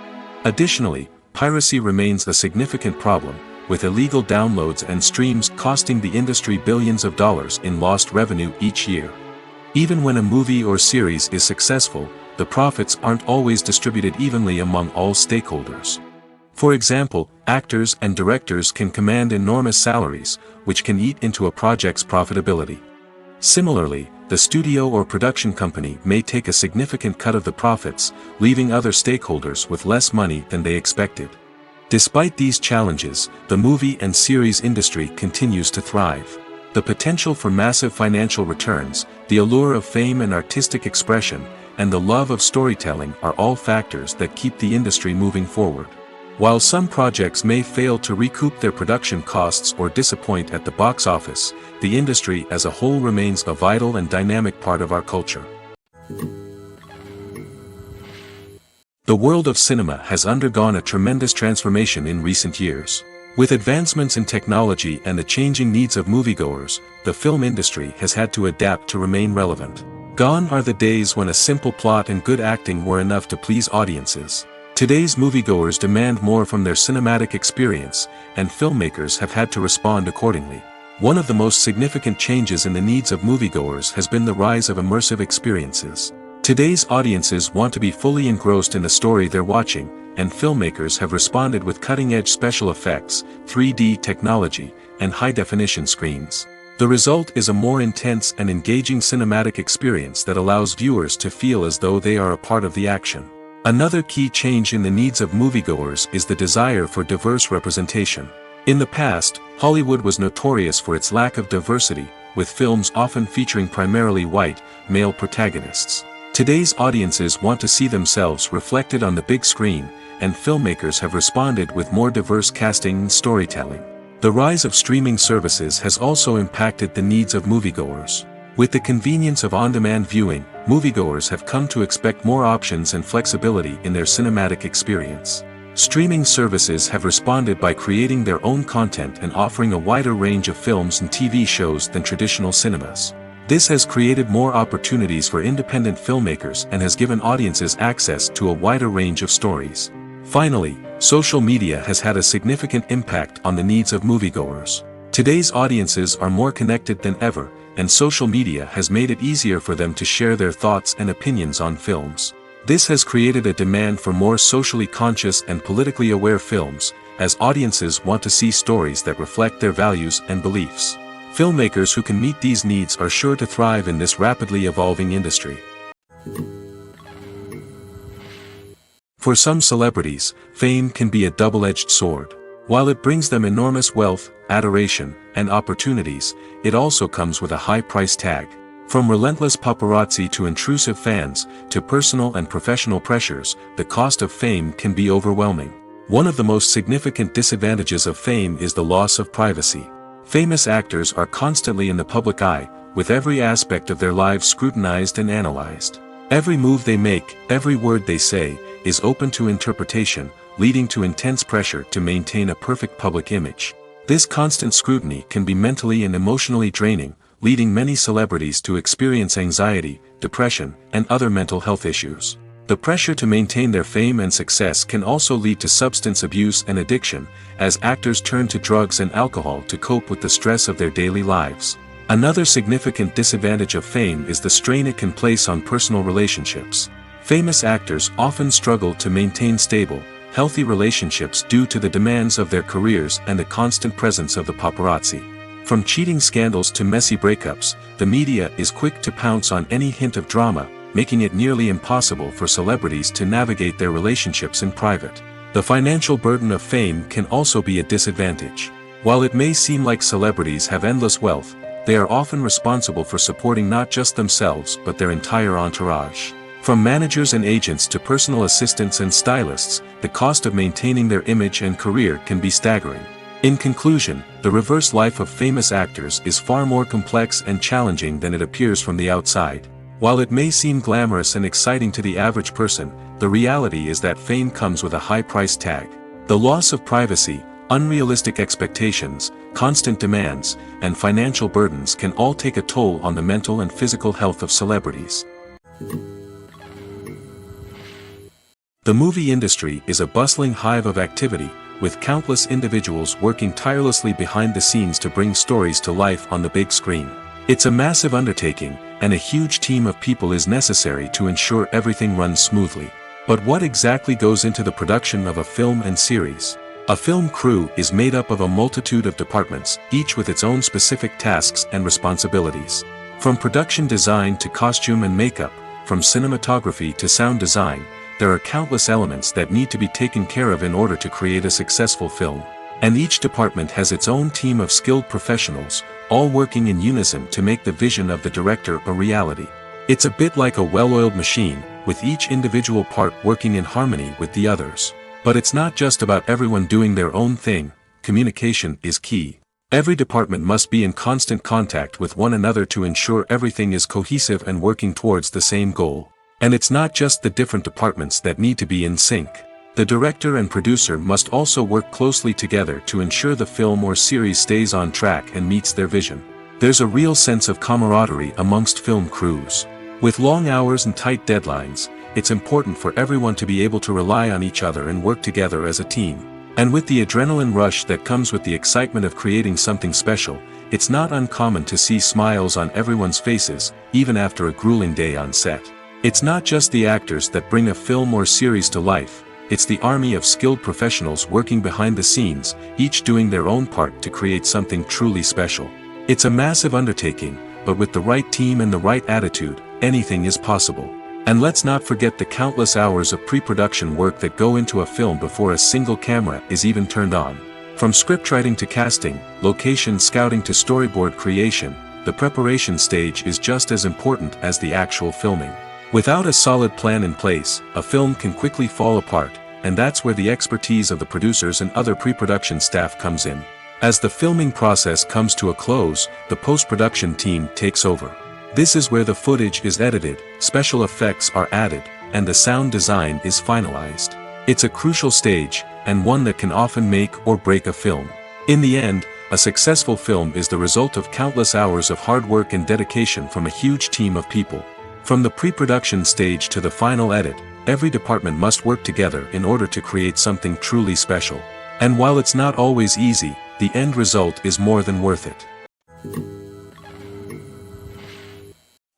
Additionally, piracy remains a significant problem, with illegal downloads and streams costing the industry billions of dollars in lost revenue each year. Even when a movie or series is successful, the profits aren't always distributed evenly among all stakeholders. For example, actors and directors can command enormous salaries, which can eat into a project's profitability. Similarly, the studio or production company may take a significant cut of the profits, leaving other stakeholders with less money than they expected. Despite these challenges, the movie and series industry continues to thrive. The potential for massive financial returns, the allure of fame and artistic expression, and the love of storytelling are all factors that keep the industry moving forward. While some projects may fail to recoup their production costs or disappoint at the box office, the industry as a whole remains a vital and dynamic part of our culture. The world of cinema has undergone a tremendous transformation in recent years. With advancements in technology and the changing needs of moviegoers, the film industry has had to adapt to remain relevant. Gone are the days when a simple plot and good acting were enough to please audiences. Today's moviegoers demand more from their cinematic experience, and filmmakers have had to respond accordingly. One of the most significant changes in the needs of moviegoers has been the rise of immersive experiences. Today's audiences want to be fully engrossed in the story they're watching, and filmmakers have responded with cutting-edge special effects, 3D technology, and high-definition screens. The result is a more intense and engaging cinematic experience that allows viewers to feel as though they are a part of the action. Another key change in the needs of moviegoers is the desire for diverse representation. In the past, Hollywood was notorious for its lack of diversity, with films often featuring primarily white, male protagonists. Today's audiences want to see themselves reflected on the big screen, and filmmakers have responded with more diverse casting and storytelling. The rise of streaming services has also impacted the needs of moviegoers. With the convenience of on-demand viewing, moviegoers have come to expect more options and flexibility in their cinematic experience. Streaming services have responded by creating their own content and offering a wider range of films and TV shows than traditional cinemas. This has created more opportunities for independent filmmakers and has given audiences access to a wider range of stories. Finally, social media has had a significant impact on the needs of moviegoers. Today's audiences are more connected than ever, and social media has made it easier for them to share their thoughts and opinions on films. This has created a demand for more socially conscious and politically aware films, as audiences want to see stories that reflect their values and beliefs. Filmmakers who can meet these needs are sure to thrive in this rapidly evolving industry. For some celebrities, fame can be a double-edged sword. While it brings them enormous wealth, adoration, and opportunities, it also comes with a high price tag. From relentless paparazzi to intrusive fans, to personal and professional pressures, the cost of fame can be overwhelming. One of the most significant disadvantages of fame is the loss of privacy. Famous actors are constantly in the public eye, with every aspect of their lives scrutinized and analyzed. Every move they make, every word they say, is open to interpretation, leading to intense pressure to maintain a perfect public image. This constant scrutiny can be mentally and emotionally draining, leading many celebrities to experience anxiety, depression, and other mental health issues. The pressure to maintain their fame and success can also lead to substance abuse and addiction, as actors turn to drugs and alcohol to cope with the stress of their daily lives. Another significant disadvantage of fame is the strain it can place on personal relationships. Famous actors often struggle to maintain stable, healthy relationships due to the demands of their careers and the constant presence of the paparazzi. From cheating scandals to messy breakups, the media is quick to pounce on any hint of drama, making it nearly impossible for celebrities to navigate their relationships in private. The financial burden of fame can also be a disadvantage. While it may seem like celebrities have endless wealth, they are often responsible for supporting not just themselves but their entire entourage. From managers and agents to personal assistants and stylists, the cost of maintaining their image and career can be staggering. In conclusion, the reverse life of famous actors is far more complex and challenging than it appears from the outside. While it may seem glamorous and exciting to the average person, the reality is that fame comes with a high price tag. The loss of privacy, unrealistic expectations, constant demands, and financial burdens can all take a toll on the mental and physical health of celebrities. The movie industry is a bustling hive of activity, with countless individuals working tirelessly behind the scenes to bring stories to life on the big screen. It's a massive undertaking, and a huge team of people is necessary to ensure everything runs smoothly. But what exactly goes into the production of a film and series? A film crew is made up of a multitude of departments, each with its own specific tasks and responsibilities. From production design to costume and makeup, from cinematography to sound design, there are countless elements that need to be taken care of in order to create a successful film. And each department has its own team of skilled professionals, all working in unison to make the vision of the director a reality. It's a bit like a well-oiled machine, with each individual part working in harmony with the others. But it's not just about everyone doing their own thing. Communication is key. Every department must be in constant contact with one another to ensure everything is cohesive and working towards the same goal. And it's not just the different departments that need to be in sync. The director and producer must also work closely together to ensure the film or series stays on track and meets their vision. There's a real sense of camaraderie amongst film crews. With long hours and tight deadlines, it's important for everyone to be able to rely on each other and work together as a team. And with the adrenaline rush that comes with the excitement of creating something special, it's not uncommon to see smiles on everyone's faces, even after a grueling day on set. It's not just the actors that bring a film or series to life, it's the army of skilled professionals working behind the scenes, each doing their own part to create something truly special. It's a massive undertaking, but with the right team and the right attitude, anything is possible. And let's not forget the countless hours of pre-production work that go into a film before a single camera is even turned on. From scriptwriting to casting, location scouting to storyboard creation, the preparation stage is just as important as the actual filming. Without a solid plan in place, a film can quickly fall apart, and that's where the expertise of the producers and other pre-production staff comes in. As the filming process comes to a close, the post-production team takes over. This is where the footage is edited, special effects are added, and the sound design is finalized. It's a crucial stage, and one that can often make or break a film. In the end, a successful film is the result of countless hours of hard work and dedication from a huge team of people. From the pre-production stage to the final edit, every department must work together in order to create something truly special. And while it's not always easy, the end result is more than worth it.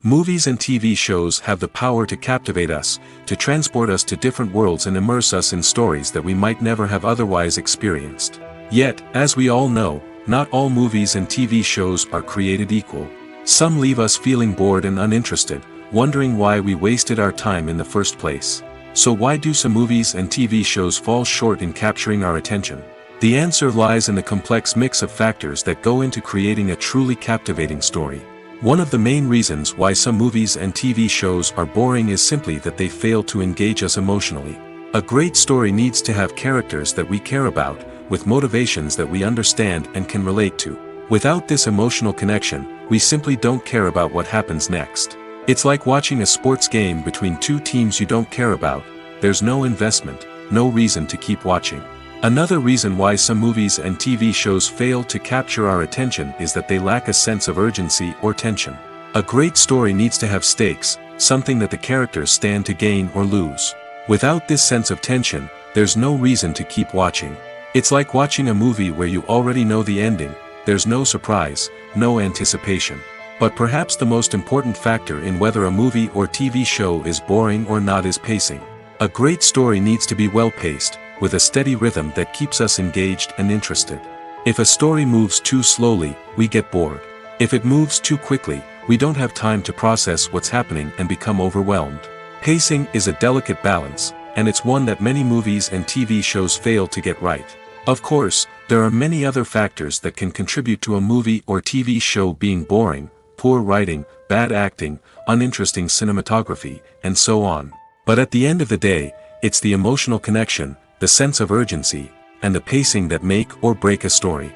Movies and TV shows have the power to captivate us, to transport us to different worlds and immerse us in stories that we might never have otherwise experienced. Yet, as we all know, not all movies and TV shows are created equal. Some leave us feeling bored and uninterested, wondering why we wasted our time in the first place. So why do some movies and TV shows fall short in capturing our attention? The answer lies in the complex mix of factors that go into creating a truly captivating story. One of the main reasons why some movies and TV shows are boring is simply that they fail to engage us emotionally. A great story needs to have characters that we care about, with motivations that we understand and can relate to. Without this emotional connection, we simply don't care about what happens next. It's like watching a sports game between two teams you don't care about. There's no investment, no reason to keep watching. Another reason why some movies and TV shows fail to capture our attention is that they lack a sense of urgency or tension. A great story needs to have stakes, something that the characters stand to gain or lose. Without this sense of tension, there's no reason to keep watching. It's like watching a movie where you already know the ending, there's no surprise, no anticipation. But perhaps the most important factor in whether a movie or TV show is boring or not is pacing. A great story needs to be well-paced, with a steady rhythm that keeps us engaged and interested. If a story moves too slowly, we get bored. If it moves too quickly, we don't have time to process what's happening and become overwhelmed. Pacing is a delicate balance, and it's one that many movies and TV shows fail to get right. Of course, there are many other factors that can contribute to a movie or TV show being boring: poor writing, bad acting, uninteresting cinematography, and so on. But at the end of the day, it's the emotional connection, the sense of urgency, and the pacing that make or break a story.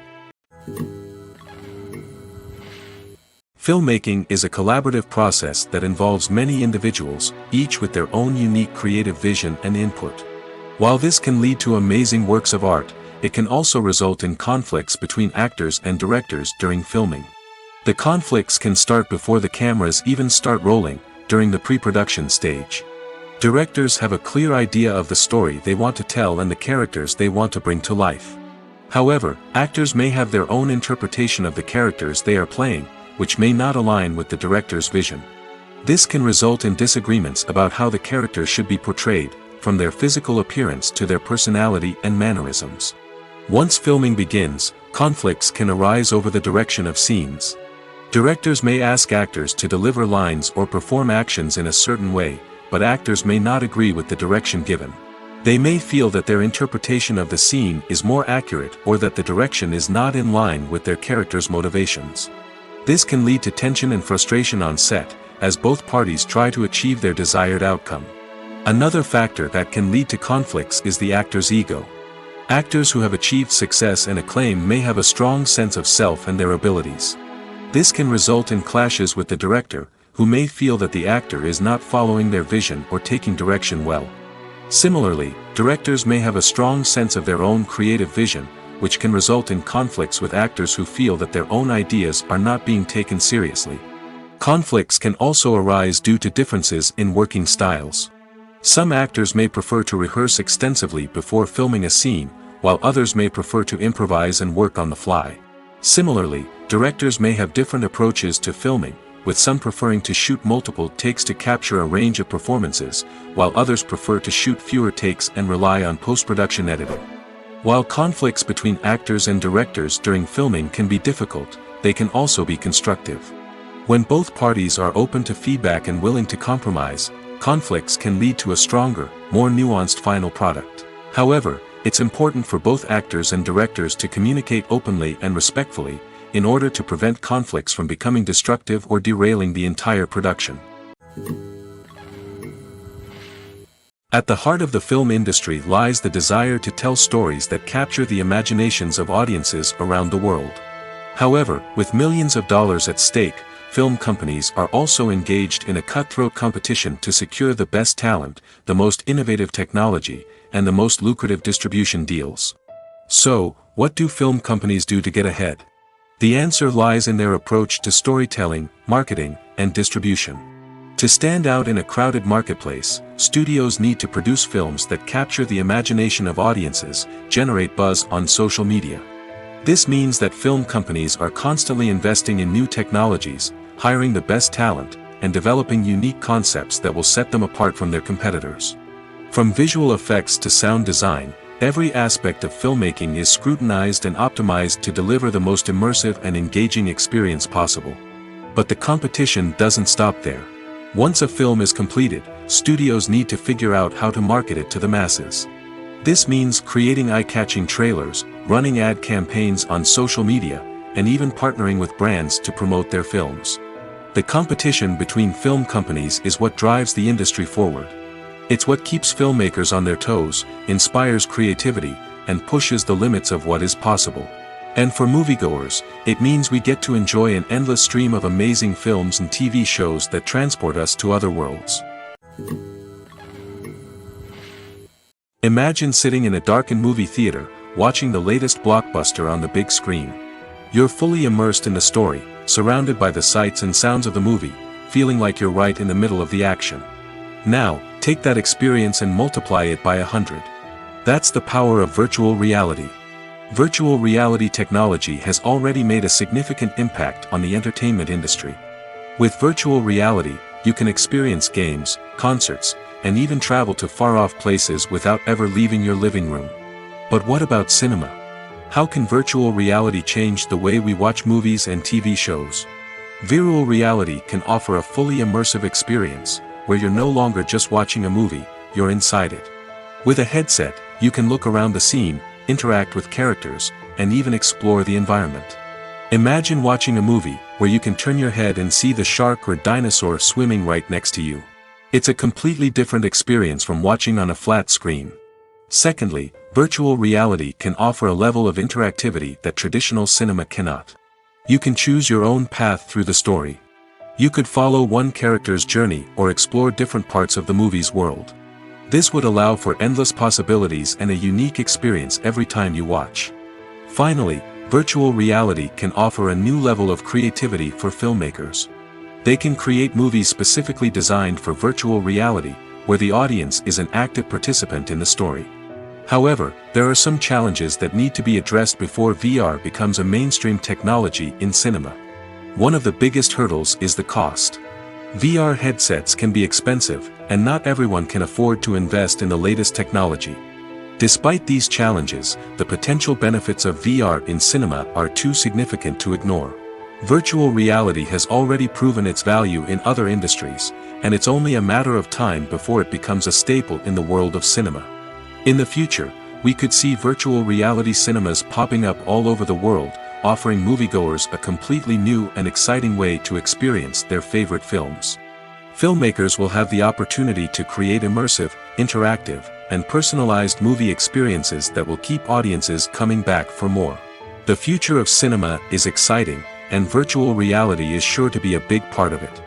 Filmmaking is a collaborative process that involves many individuals, each with their own unique creative vision and input. While this can lead to amazing works of art, it can also result in conflicts between actors and directors during filming. The conflicts can start before the cameras even start rolling, during the pre-production stage. Directors have a clear idea of the story they want to tell and the characters they want to bring to life. However, actors may have their own interpretation of the characters they are playing, which may not align with the director's vision. This can result in disagreements about how the characters should be portrayed, from their physical appearance to their personality and mannerisms. Once filming begins, conflicts can arise over the direction of scenes. Directors may ask actors to deliver lines or perform actions in a certain way, but actors may not agree with the direction given. They may feel that their interpretation of the scene is more accurate or that the direction is not in line with their character's motivations. This can lead to tension and frustration on set, as both parties try to achieve their desired outcome. Another factor that can lead to conflicts is the actor's ego. Actors who have achieved success and acclaim may have a strong sense of self and their abilities. This can result in clashes with the director, who may feel that the actor is not following their vision or taking direction well. Similarly, directors may have a strong sense of their own creative vision, which can result in conflicts with actors who feel that their own ideas are not being taken seriously. Conflicts can also arise due to differences in working styles. Some actors may prefer to rehearse extensively before filming a scene, while others may prefer to improvise and work on the fly. Similarly, directors may have different approaches to filming, with some preferring to shoot multiple takes to capture a range of performances, while others prefer to shoot fewer takes and rely on post-production editing. While conflicts between actors and directors during filming can be difficult, they can also be constructive. When both parties are open to feedback and willing to compromise, conflicts can lead to a stronger, more nuanced final product. However, it's important for both actors and directors to communicate openly and respectfully, in order to prevent conflicts from becoming destructive or derailing the entire production. At the heart of the film industry lies the desire to tell stories that capture the imaginations of audiences around the world. However, with millions of dollars at stake, film companies are also engaged in a cutthroat competition to secure the best talent, the most innovative technology, and the most lucrative distribution deals. So, what do film companies do to get ahead? The answer lies in their approach to storytelling, marketing, and distribution. To stand out in a crowded marketplace, studios need to produce films that capture the imagination of audiences, generate buzz on social media. This means that film companies are constantly investing in new technologies, hiring the best talent, and developing unique concepts that will set them apart from their competitors. From visual effects to sound design, every aspect of filmmaking is scrutinized and optimized to deliver the most immersive and engaging experience possible. But the competition doesn't stop there. Once a film is completed, studios need to figure out how to market it to the masses. This means creating eye-catching trailers, running ad campaigns on social media, and even partnering with brands to promote their films. The competition between film companies is what drives the industry forward. It's what keeps filmmakers on their toes, inspires creativity, and pushes the limits of what is possible. And for moviegoers, it means we get to enjoy an endless stream of amazing films and TV shows that transport us to other worlds. Imagine sitting in a darkened movie theater, watching the latest blockbuster on the big screen. You're fully immersed in the story, surrounded by the sights and sounds of the movie, feeling like you're right in the middle of the action. Now, take that experience and multiply it by 100. That's the power of virtual reality. Virtual reality technology has already made a significant impact on the entertainment industry. With virtual reality, you can experience games, concerts, and even travel to far-off places without ever leaving your living room. But what about cinema? How can virtual reality change the way we watch movies and TV shows? Virtual reality can offer a fully immersive experience, where you're no longer just watching a movie, you're inside it. With a headset, you can look around the scene, interact with characters, and even explore the environment. Imagine watching a movie where you can turn your head and see the shark or dinosaur swimming right next to you. It's a completely different experience from watching on a flat screen. Secondly, virtual reality can offer a level of interactivity that traditional cinema cannot. You can choose your own path through the story. You could follow one character's journey or explore different parts of the movie's world. This would allow for endless possibilities and a unique experience every time you watch. Finally, virtual reality can offer a new level of creativity for filmmakers. They can create movies specifically designed for virtual reality, where the audience is an active participant in the story. However, there are some challenges that need to be addressed before VR becomes a mainstream technology in cinema. One of the biggest hurdles is the cost. VR headsets can be expensive, and not everyone can afford to invest in the latest technology. Despite these challenges, the potential benefits of VR in cinema are too significant to ignore. Virtual reality has already proven its value in other industries, and it's only a matter of time before it becomes a staple in the world of cinema. In the future, we could see virtual reality cinemas popping up all over the world, offering moviegoers a completely new and exciting way to experience their favorite films. Filmmakers will have the opportunity to create immersive, interactive, and personalized movie experiences that will keep audiences coming back for more. The future of cinema is exciting, and virtual reality is sure to be a big part of it.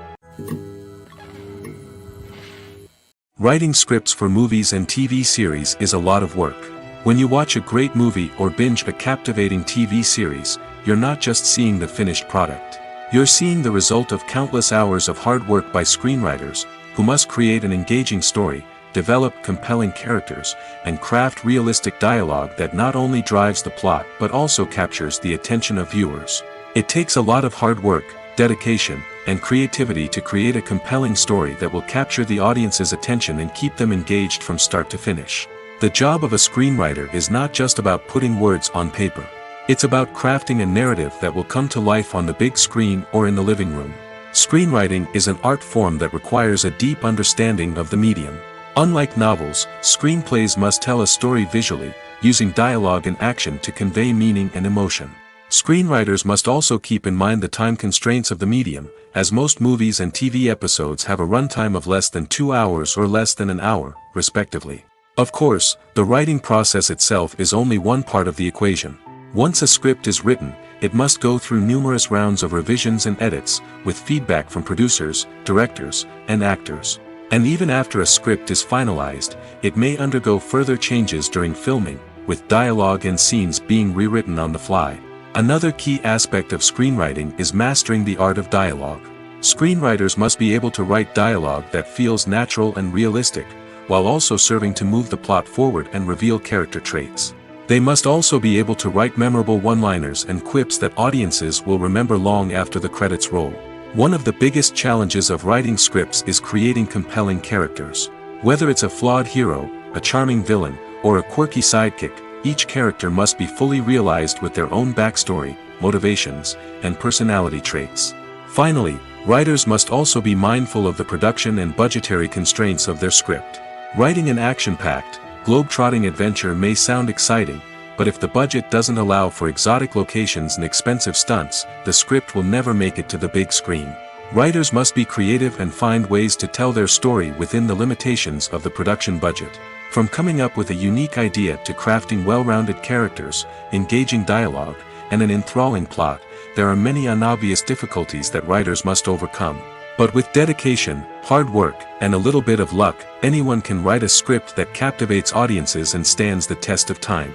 Writing scripts for movies and TV series is a lot of work. When you watch a great movie or binge a captivating TV series, you're not just seeing the finished product. You're seeing the result of countless hours of hard work by screenwriters, who must create an engaging story, develop compelling characters, and craft realistic dialogue that not only drives the plot but also captures the attention of viewers. It takes a lot of hard work, dedication, and creativity to create a compelling story that will capture the audience's attention and keep them engaged from start to finish. The job of a screenwriter is not just about putting words on paper. It's about crafting a narrative that will come to life on the big screen or in the living room. Screenwriting is an art form that requires a deep understanding of the medium. Unlike novels, screenplays must tell a story visually, using dialogue and action to convey meaning and emotion. Screenwriters must also keep in mind the time constraints of the medium, as most movies and TV episodes have a runtime of less than 2 hours or less than an hour, respectively. Of course, the writing process itself is only one part of the equation. Once a script is written, it must go through numerous rounds of revisions and edits, with feedback from producers, directors, and actors. And even after a script is finalized, it may undergo further changes during filming, with dialogue and scenes being rewritten on the fly. Another key aspect of screenwriting is mastering the art of dialogue. Screenwriters must be able to write dialogue that feels natural and realistic, while also serving to move the plot forward and reveal character traits. They must also be able to write memorable one-liners and quips that audiences will remember long after the credits roll. One of the biggest challenges of writing scripts is creating compelling characters. Whether it's a flawed hero, a charming villain, or a quirky sidekick, each character must be fully realized with their own backstory, motivations, and personality traits. Finally, writers must also be mindful of the production and budgetary constraints of their script. Writing an action-packed, globe-trotting adventure may sound exciting, but if the budget doesn't allow for exotic locations and expensive stunts, the script will never make it to the big screen. Writers must be creative and find ways to tell their story within the limitations of the production budget. From coming up with a unique idea to crafting well-rounded characters, engaging dialogue, and an enthralling plot, there are many unobvious difficulties that writers must overcome. But with dedication, hard work, and a little bit of luck, anyone can write a script that captivates audiences and stands the test of time.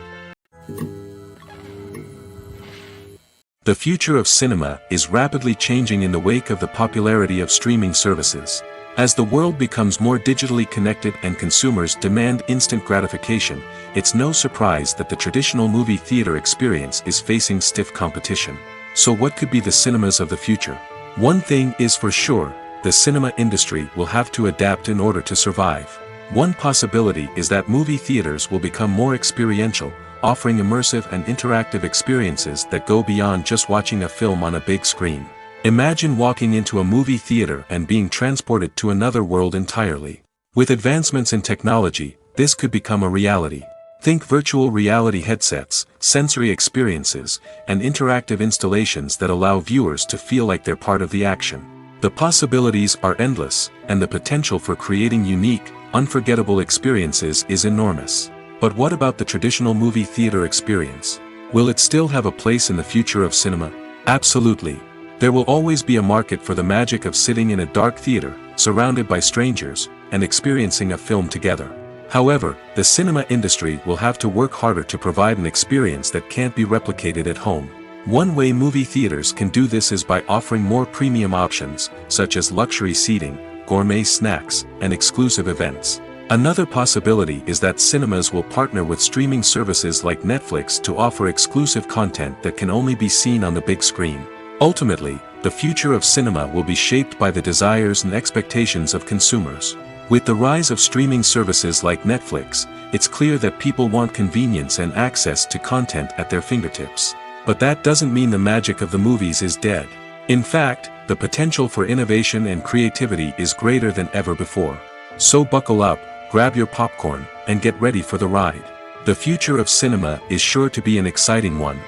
The future of cinema is rapidly changing in the wake of the popularity of streaming services. As the world becomes more digitally connected and consumers demand instant gratification, it's no surprise that the traditional movie theater experience is facing stiff competition. So what could be the cinemas of the future? One thing is for sure, the cinema industry will have to adapt in order to survive. One possibility is that movie theaters will become more experiential, offering immersive and interactive experiences that go beyond just watching a film on a big screen. Imagine walking into a movie theater and being transported to another world entirely. With advancements in technology, this could become a reality. Think virtual reality headsets, sensory experiences, and interactive installations that allow viewers to feel like they're part of the action. The possibilities are endless, and the potential for creating unique, unforgettable experiences is enormous. But what about the traditional movie theater experience? Will it still have a place in the future of cinema? Absolutely. There will always be a market for the magic of sitting in a dark theater, surrounded by strangers, and experiencing a film together. However, the cinema industry will have to work harder to provide an experience that can't be replicated at home. One way movie theaters can do this is by offering more premium options, such as luxury seating, gourmet snacks, and exclusive events. Another possibility is that cinemas will partner with streaming services like Netflix to offer exclusive content that can only be seen on the big screen. Ultimately, the future of cinema will be shaped by the desires and expectations of consumers. With the rise of streaming services like Netflix, it's clear that people want convenience and access to content at their fingertips. But that doesn't mean the magic of the movies is dead. In fact, the potential for innovation and creativity is greater than ever before. So buckle up, grab your popcorn, and get ready for the ride. The future of cinema is sure to be an exciting one.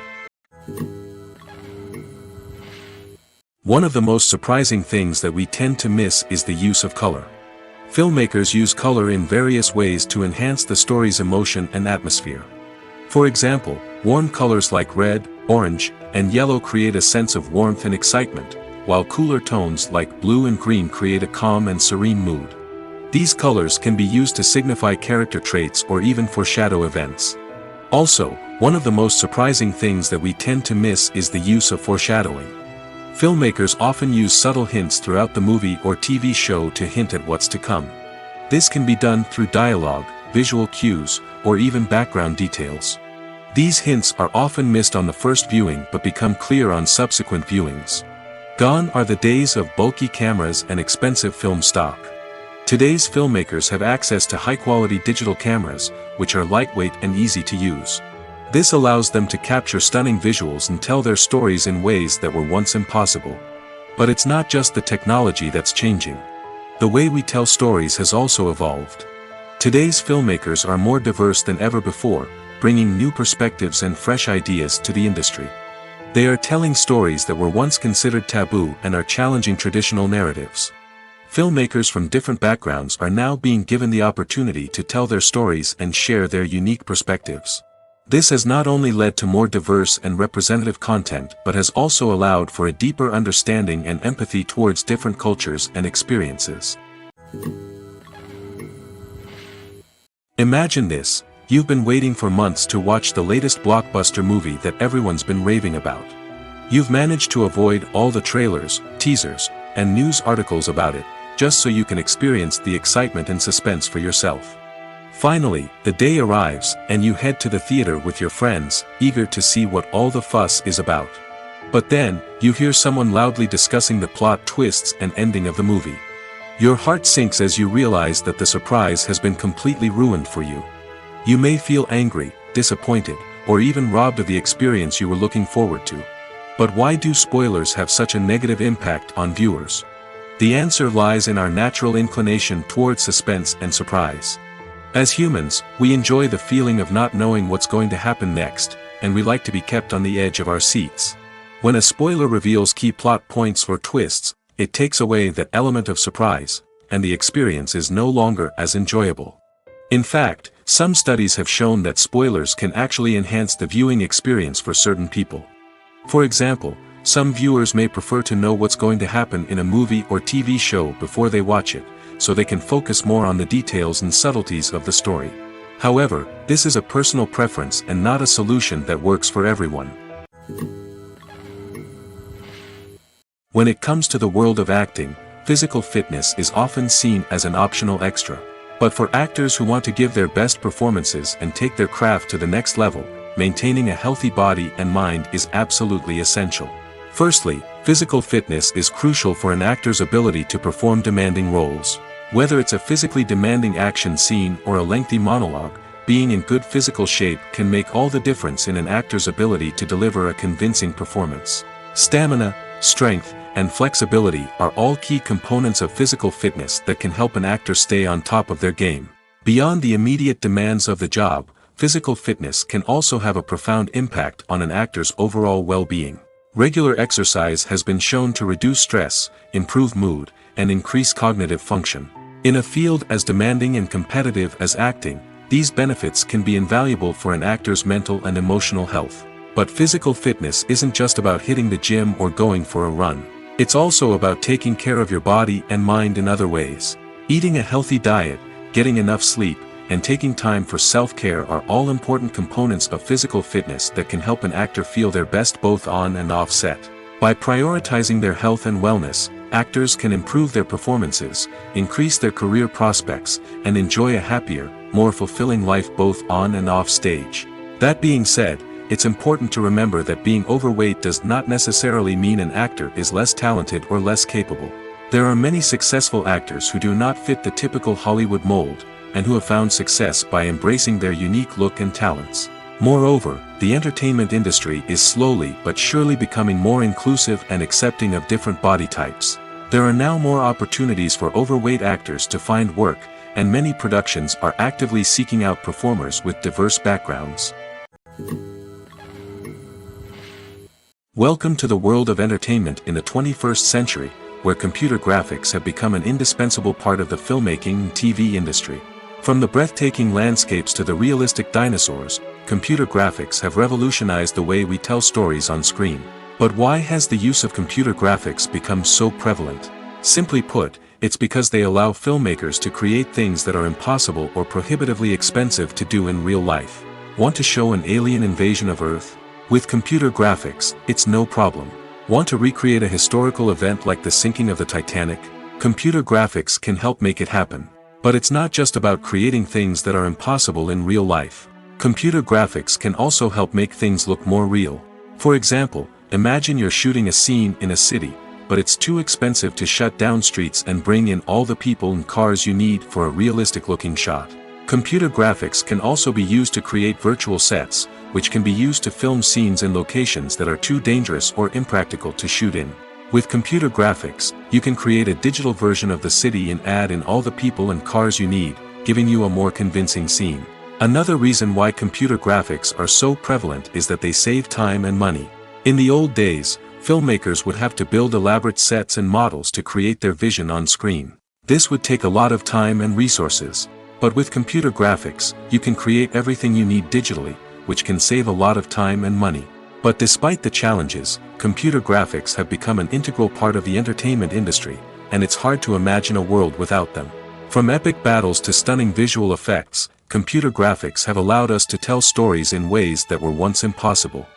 One of the most surprising things that we tend to miss is the use of color. Filmmakers use color in various ways to enhance the story's emotion and atmosphere. For example, warm colors like red, orange, and yellow create a sense of warmth and excitement, while cooler tones like blue and green create a calm and serene mood. These colors can be used to signify character traits or even foreshadow events. Also, one of the most surprising things that we tend to miss is the use of foreshadowing. Filmmakers often use subtle hints throughout the movie or TV show to hint at what's to come. This can be done through dialogue, visual cues, or even background details. These hints are often missed on the first viewing but become clear on subsequent viewings. Gone are the days of bulky cameras and expensive film stock. Today's filmmakers have access to high-quality digital cameras, which are lightweight and easy to use. This allows them to capture stunning visuals and tell their stories in ways that were once impossible. But it's not just the technology that's changing. The way we tell stories has also evolved. Today's filmmakers are more diverse than ever before, bringing new perspectives and fresh ideas to the industry. They are telling stories that were once considered taboo and are challenging traditional narratives. Filmmakers from different backgrounds are now being given the opportunity to tell their stories and share their unique perspectives. This has not only led to more diverse and representative content but has also allowed for a deeper understanding and empathy towards different cultures and experiences. Imagine this, you've been waiting for months to watch the latest blockbuster movie that everyone's been raving about. You've managed to avoid all the trailers, teasers, and news articles about it, just so you can experience the excitement and suspense for yourself. Finally, the day arrives, and you head to the theater with your friends, eager to see what all the fuss is about. But then, you hear someone loudly discussing the plot twists and ending of the movie. Your heart sinks as you realize that the surprise has been completely ruined for you. You may feel angry, disappointed, or even robbed of the experience you were looking forward to. But why do spoilers have such a negative impact on viewers? The answer lies in our natural inclination towards suspense and surprise. As humans, we enjoy the feeling of not knowing what's going to happen next, and we like to be kept on the edge of our seats. When a spoiler reveals key plot points or twists, it takes away that element of surprise, and the experience is no longer as enjoyable. In fact, some studies have shown that spoilers can actually enhance the viewing experience for certain people. For example, some viewers may prefer to know what's going to happen in a movie or TV show before they watch it, so they can focus more on the details and subtleties of the story. However, this is a personal preference and not a solution that works for everyone. When it comes to the world of acting, physical fitness is often seen as an optional extra. But for actors who want to give their best performances and take their craft to the next level, maintaining a healthy body and mind is absolutely essential. Firstly, physical fitness is crucial for an actor's ability to perform demanding roles. Whether it's a physically demanding action scene or a lengthy monologue, being in good physical shape can make all the difference in an actor's ability to deliver a convincing performance. Stamina, strength, and flexibility are all key components of physical fitness that can help an actor stay on top of their game. Beyond the immediate demands of the job, physical fitness can also have a profound impact on an actor's overall well-being. Regular exercise has been shown to reduce stress, improve mood, and increase cognitive function. In a field as demanding and competitive as acting, these benefits can be invaluable for an actor's mental and emotional health. But physical fitness isn't just about hitting the gym or going for a run. It's also about taking care of your body and mind in other ways. Eating a healthy diet, getting enough sleep, and taking time for self-care are all important components of physical fitness that can help an actor feel their best both on and off set. By prioritizing their health and wellness, actors can improve their performances, increase their career prospects, and enjoy a happier, more fulfilling life both on and off stage. That being said, it's important to remember that being overweight does not necessarily mean an actor is less talented or less capable. There are many successful actors who do not fit the typical Hollywood mold, and who have found success by embracing their unique look and talents. Moreover, the entertainment industry is slowly but surely becoming more inclusive and accepting of different body types. There are now more opportunities for overweight actors to find work, and many productions are actively seeking out performers with diverse backgrounds. Welcome to the world of entertainment in the 21st century, where computer graphics have become an indispensable part of the filmmaking and TV industry. From the breathtaking landscapes to the realistic dinosaurs, computer graphics have revolutionized the way we tell stories on screen. But why has the use of computer graphics become so prevalent? Simply put, it's because they allow filmmakers to create things that are impossible or prohibitively expensive to do in real life. Want to show an alien invasion of Earth? With computer graphics, it's no problem. Want to recreate a historical event like the sinking of the Titanic? Computer graphics can help make it happen. But it's not just about creating things that are impossible in real life. Computer graphics can also help make things look more real. For example, imagine you're shooting a scene in a city, but it's too expensive to shut down streets and bring in all the people and cars you need for a realistic-looking shot. Computer graphics can also be used to create virtual sets, which can be used to film scenes in locations that are too dangerous or impractical to shoot in. With computer graphics, you can create a digital version of the city and add in all the people and cars you need, giving you a more convincing scene. Another reason why computer graphics are so prevalent is that they save time and money. In the old days, filmmakers would have to build elaborate sets and models to create their vision on screen. This would take a lot of time and resources. But with computer graphics, you can create everything you need digitally, which can save a lot of time and money. But despite the challenges, computer graphics have become an integral part of the entertainment industry, and it's hard to imagine a world without them. From epic battles to stunning visual effects, computer graphics have allowed us to tell stories in ways that were once impossible.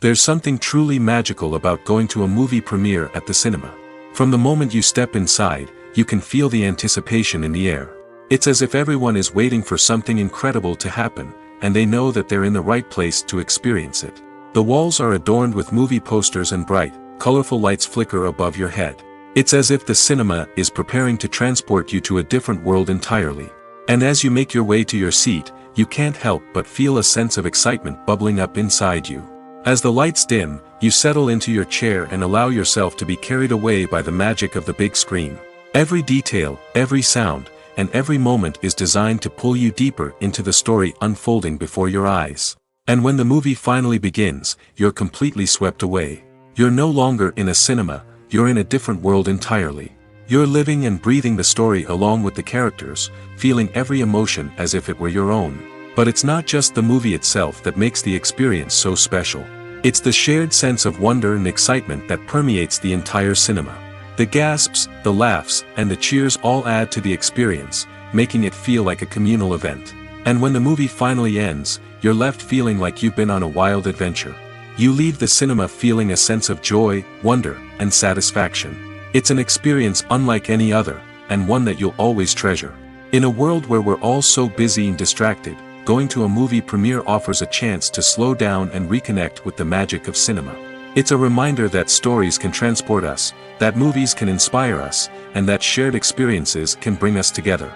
There's something truly magical about going to a movie premiere at the cinema. From the moment you step inside, you can feel the anticipation in the air. It's as if everyone is waiting for something incredible to happen, and they know that they're in the right place to experience it. The walls are adorned with movie posters and bright, colorful lights flicker above your head. It's as if the cinema is preparing to transport you to a different world entirely. And as you make your way to your seat, you can't help but feel a sense of excitement bubbling up inside you. As the lights dim, you settle into your chair and allow yourself to be carried away by the magic of the big screen. Every detail, every sound, and every moment is designed to pull you deeper into the story unfolding before your eyes. And when the movie finally begins, you're completely swept away. You're no longer in a cinema, you're in a different world entirely. You're living and breathing the story along with the characters, feeling every emotion as if it were your own. But it's not just the movie itself that makes the experience so special. It's the shared sense of wonder and excitement that permeates the entire cinema. The gasps, the laughs, and the cheers all add to the experience, making it feel like a communal event. And when the movie finally ends, you're left feeling like you've been on a wild adventure. You leave the cinema feeling a sense of joy, wonder, and satisfaction. It's an experience unlike any other, and one that you'll always treasure. In a world where we're all so busy and distracted, going to a movie premiere offers a chance to slow down and reconnect with the magic of cinema. It's a reminder that stories can transport us, that movies can inspire us, and that shared experiences can bring us together.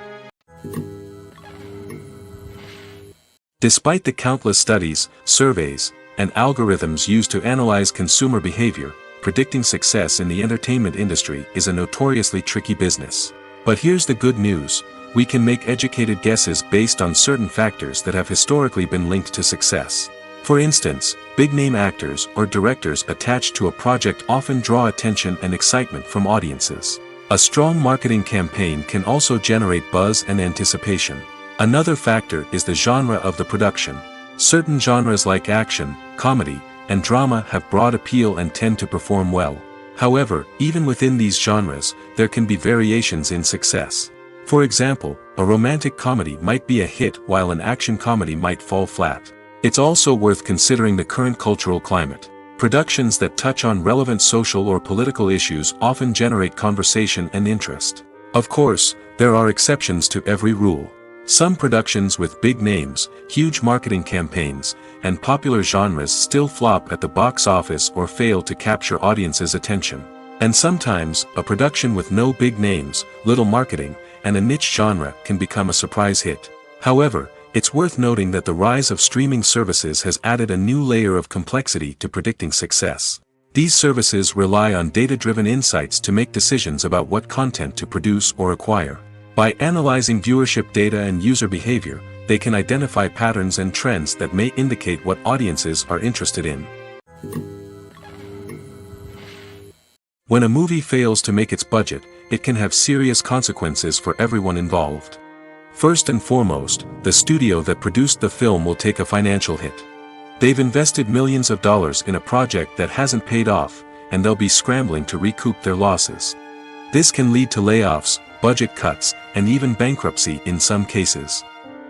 Despite the countless studies, surveys, and algorithms used to analyze consumer behavior, predicting success in the entertainment industry is a notoriously tricky business. But here's the good news: we can make educated guesses based on certain factors that have historically been linked to success. For instance, big-name actors or directors attached to a project often draw attention and excitement from audiences. A strong marketing campaign can also generate buzz and anticipation. Another factor is the genre of the production. Certain genres like action, comedy, and drama have broad appeal and tend to perform well. However, even within these genres, there can be variations in success. For example, a romantic comedy might be a hit while an action comedy might fall flat. It's also worth considering the current cultural climate. Productions that touch on relevant social or political issues often generate conversation and interest. Of course, there are exceptions to every rule. Some productions with big names, huge marketing campaigns, and popular genres still flop at the box office or fail to capture audiences' attention. And sometimes, a production with no big names, little marketing, and a niche genre can become a surprise hit. However, it's worth noting that the rise of streaming services has added a new layer of complexity to predicting success. These services rely on data-driven insights to make decisions about what content to produce or acquire. By analyzing viewership data and user behavior, they can identify patterns and trends that may indicate what audiences are interested in. When a movie fails to make its budget, it can have serious consequences for everyone involved. First and foremost, the studio that produced the film will take a financial hit. They've invested millions of dollars in a project that hasn't paid off, and they'll be scrambling to recoup their losses. This can lead to layoffs, budget cuts, and even bankruptcy in some cases.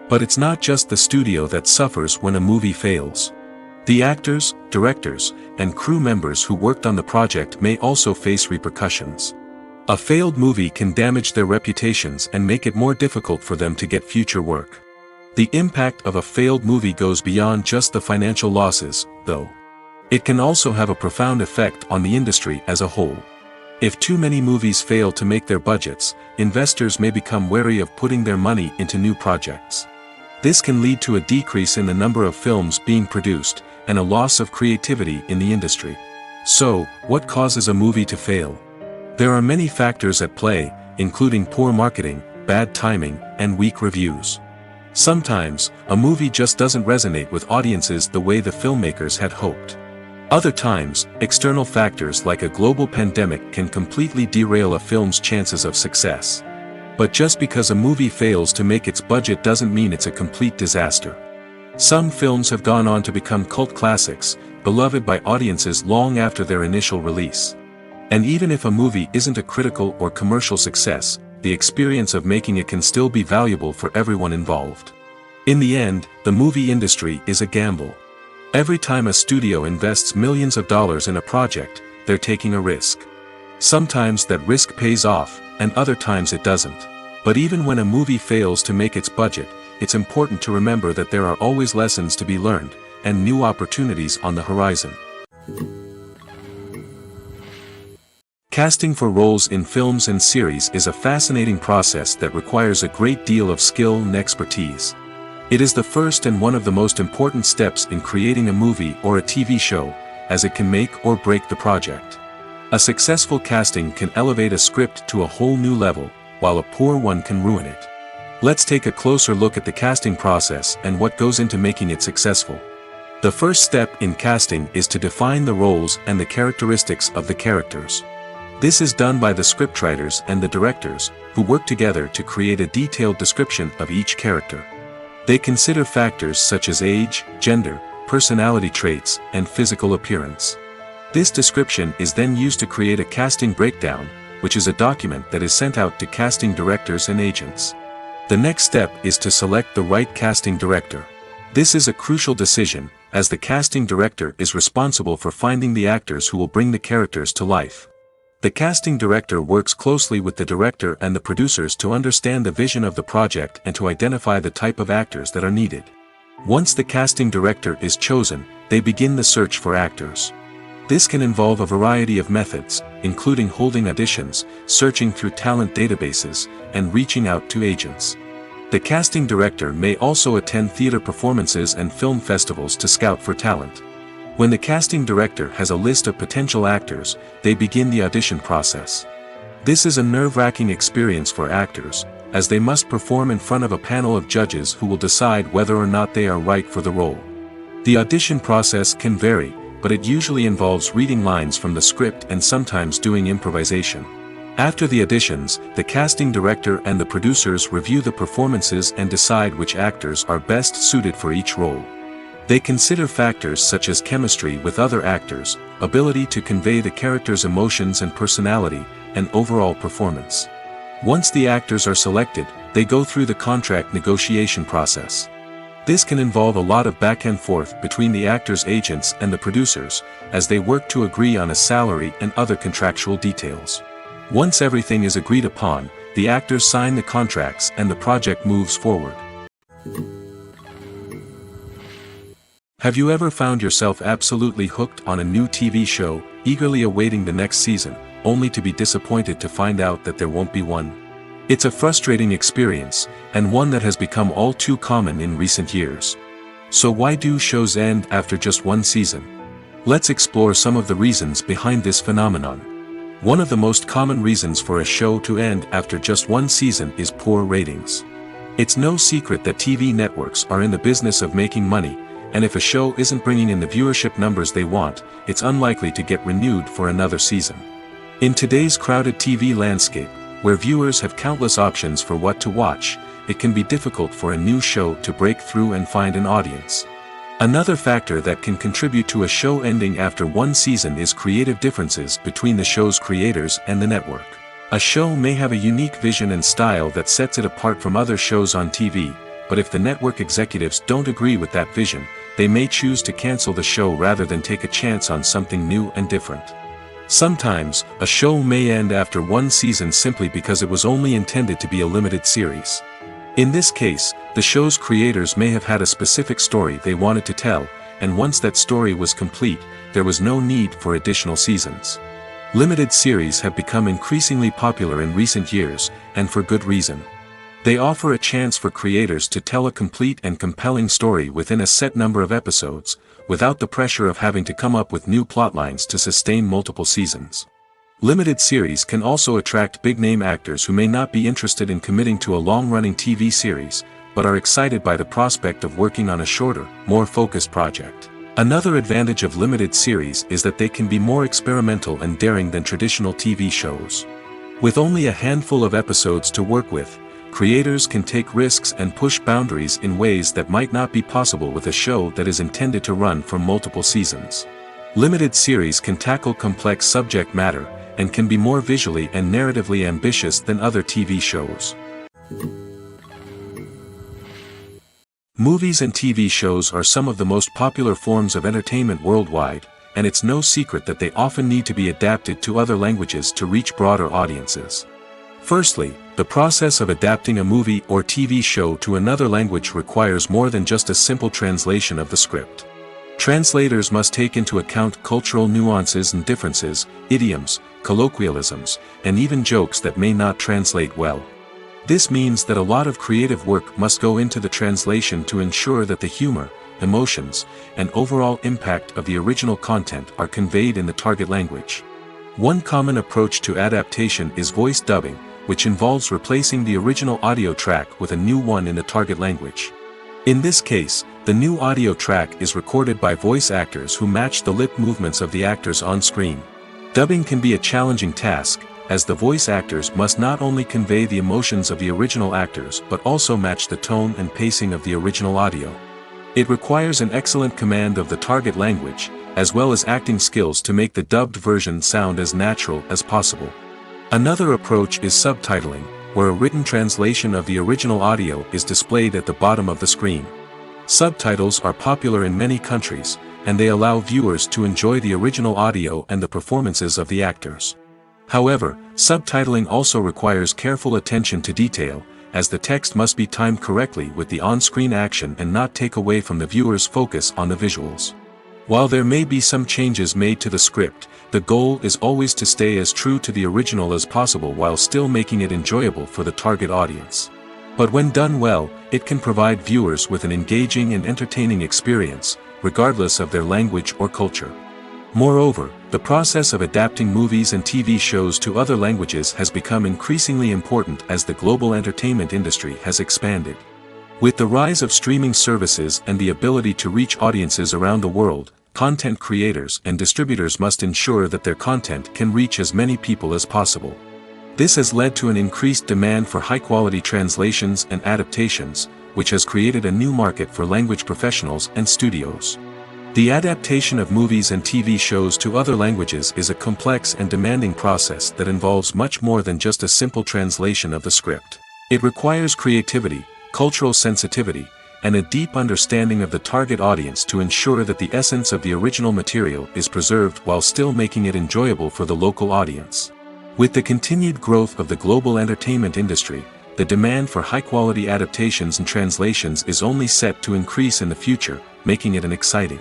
But it's not just the studio that suffers when a movie fails. The actors, directors, and crew members who worked on the project may also face repercussions. A failed movie can damage their reputations and make it more difficult for them to get future work. The impact of a failed movie goes beyond just the financial losses, though. It can also have a profound effect on the industry as a whole. If too many movies fail to make their budgets, investors may become wary of putting their money into new projects. This can lead to a decrease in the number of films being produced, and a loss of creativity in the industry. So, what causes a movie to fail? There are many factors at play, including poor marketing, bad timing, and weak reviews. Sometimes, a movie just doesn't resonate with audiences the way the filmmakers had hoped. Other times, external factors like a global pandemic can completely derail a film's chances of success. But just because a movie fails to make its budget doesn't mean it's a complete disaster. Some films have gone on to become cult classics, beloved by audiences long after their initial release. And even if a movie isn't a critical or commercial success, the experience of making it can still be valuable for everyone involved. In the end, the movie industry is a gamble. Every time a studio invests millions of dollars in a project, they're taking a risk. Sometimes that risk pays off, and other times it doesn't. But even when a movie fails to make its budget, it's important to remember that there are always lessons to be learned, and new opportunities on the horizon. Casting for roles in films and series is a fascinating process that requires a great deal of skill and expertise. It is the first and one of the most important steps in creating a movie or a TV show, as it can make or break the project. A successful casting can elevate a script to a whole new level, while a poor one can ruin it. Let's take a closer look at the casting process and what goes into making it successful. The first step in casting is to define the roles and the characteristics of the characters. This is done by the scriptwriters and the directors, who work together to create a detailed description of each character. They consider factors such as age, gender, personality traits, and physical appearance. This description is then used to create a casting breakdown, which is a document that is sent out to casting directors and agents. The next step is to select the right casting director. This is a crucial decision, as the casting director is responsible for finding the actors who will bring the characters to life. The casting director works closely with the director and the producers to understand the vision of the project and to identify the type of actors that are needed. Once the casting director is chosen, they begin the search for actors. This can involve a variety of methods, including holding auditions, searching through talent databases, and reaching out to agents. The casting director may also attend theater performances and film festivals to scout for talent. When the casting director has a list of potential actors, they begin the audition process. This is a nerve-wracking experience for actors, as they must perform in front of a panel of judges who will decide whether or not they are right for the role. The audition process can vary, but it usually involves reading lines from the script and sometimes doing improvisation. After the auditions, the casting director and the producers review the performances and decide which actors are best suited for each role. They consider factors such as chemistry with other actors, ability to convey the character's emotions and personality, and overall performance. Once the actors are selected, they go through the contract negotiation process. This can involve a lot of back and forth between the actors' agents and the producers, as they work to agree on a salary and other contractual details. Once everything is agreed upon, the actors sign the contracts and the project moves forward. Have you ever found yourself absolutely hooked on a new TV show, eagerly awaiting the next season, only to be disappointed to find out that there won't be one? It's a frustrating experience, and one that has become all too common in recent years. So why do shows end after just one season? Let's explore some of the reasons behind this phenomenon. One of the most common reasons for a show to end after just one season is poor ratings. It's no secret that TV networks are in the business of making money, and if a show isn't bringing in the viewership numbers they want, it's unlikely to get renewed for another season. In today's crowded TV landscape, where viewers have countless options for what to watch, it can be difficult for a new show to break through and find an audience. Another factor that can contribute to a show ending after one season is creative differences between the show's creators and the network. A show may have a unique vision and style that sets it apart from other shows on TV, but if the network executives don't agree with that vision, they may choose to cancel the show rather than take a chance on something new and different. Sometimes, a show may end after one season simply because it was only intended to be a limited series. In this case, the show's creators may have had a specific story they wanted to tell, and once that story was complete, there was no need for additional seasons. Limited series have become increasingly popular in recent years, and for good reason. They offer a chance for creators to tell a complete and compelling story within a set number of episodes, without the pressure of having to come up with new plotlines to sustain multiple seasons. Limited series can also attract big-name actors who may not be interested in committing to a long-running TV series, but are excited by the prospect of working on a shorter, more focused project. Another advantage of limited series is that they can be more experimental and daring than traditional TV shows. With only a handful of episodes to work with, creators can take risks and push boundaries in ways that might not be possible with a show that is intended to run for multiple seasons. Limited series can tackle complex subject matter, and can be more visually and narratively ambitious than other TV shows. Movies and TV shows are some of the most popular forms of entertainment worldwide, and it's no secret that they often need to be adapted to other languages to reach broader audiences. Firstly, the process of adapting a movie or TV show to another language requires more than just a simple translation of the script. Translators must take into account cultural nuances and differences, idioms, colloquialisms, and even jokes that may not translate well. This means that a lot of creative work must go into the translation to ensure that the humor, emotions, and overall impact of the original content are conveyed in the target language. One common approach to adaptation is voice dubbing, which involves replacing the original audio track with a new one in the target language. In this case, the new audio track is recorded by voice actors who match the lip movements of the actors on screen. Dubbing can be a challenging task, as the voice actors must not only convey the emotions of the original actors but also match the tone and pacing of the original audio. It requires an excellent command of the target language, as well as acting skills to make the dubbed version sound as natural as possible. Another approach is subtitling, where a written translation of the original audio is displayed at the bottom of the screen. Subtitles are popular in many countries, and they allow viewers to enjoy the original audio and the performances of the actors. However, subtitling also requires careful attention to detail, as the text must be timed correctly with the on-screen action and not take away from the viewer's focus on the visuals. While there may be some changes made to the script, the goal is always to stay as true to the original as possible while still making it enjoyable for the target audience. But when done well, it can provide viewers with an engaging and entertaining experience, regardless of their language or culture. Moreover, the process of adapting movies and TV shows to other languages has become increasingly important as the global entertainment industry has expanded. With the rise of streaming services and the ability to reach audiences around the world, content creators and distributors must ensure that their content can reach as many people as possible. This has led to an increased demand for high-quality translations and adaptations, which has created a new market for language professionals and studios. The adaptation of movies and TV shows to other languages is a complex and demanding process that involves much more than just a simple translation of the script. It requires creativity, cultural sensitivity, and a deep understanding of the target audience to ensure that the essence of the original material is preserved while still making it enjoyable for the local audience. With the continued growth of the global entertainment industry, the demand for high-quality adaptations and translations is only set to increase in the future, making it an exciting.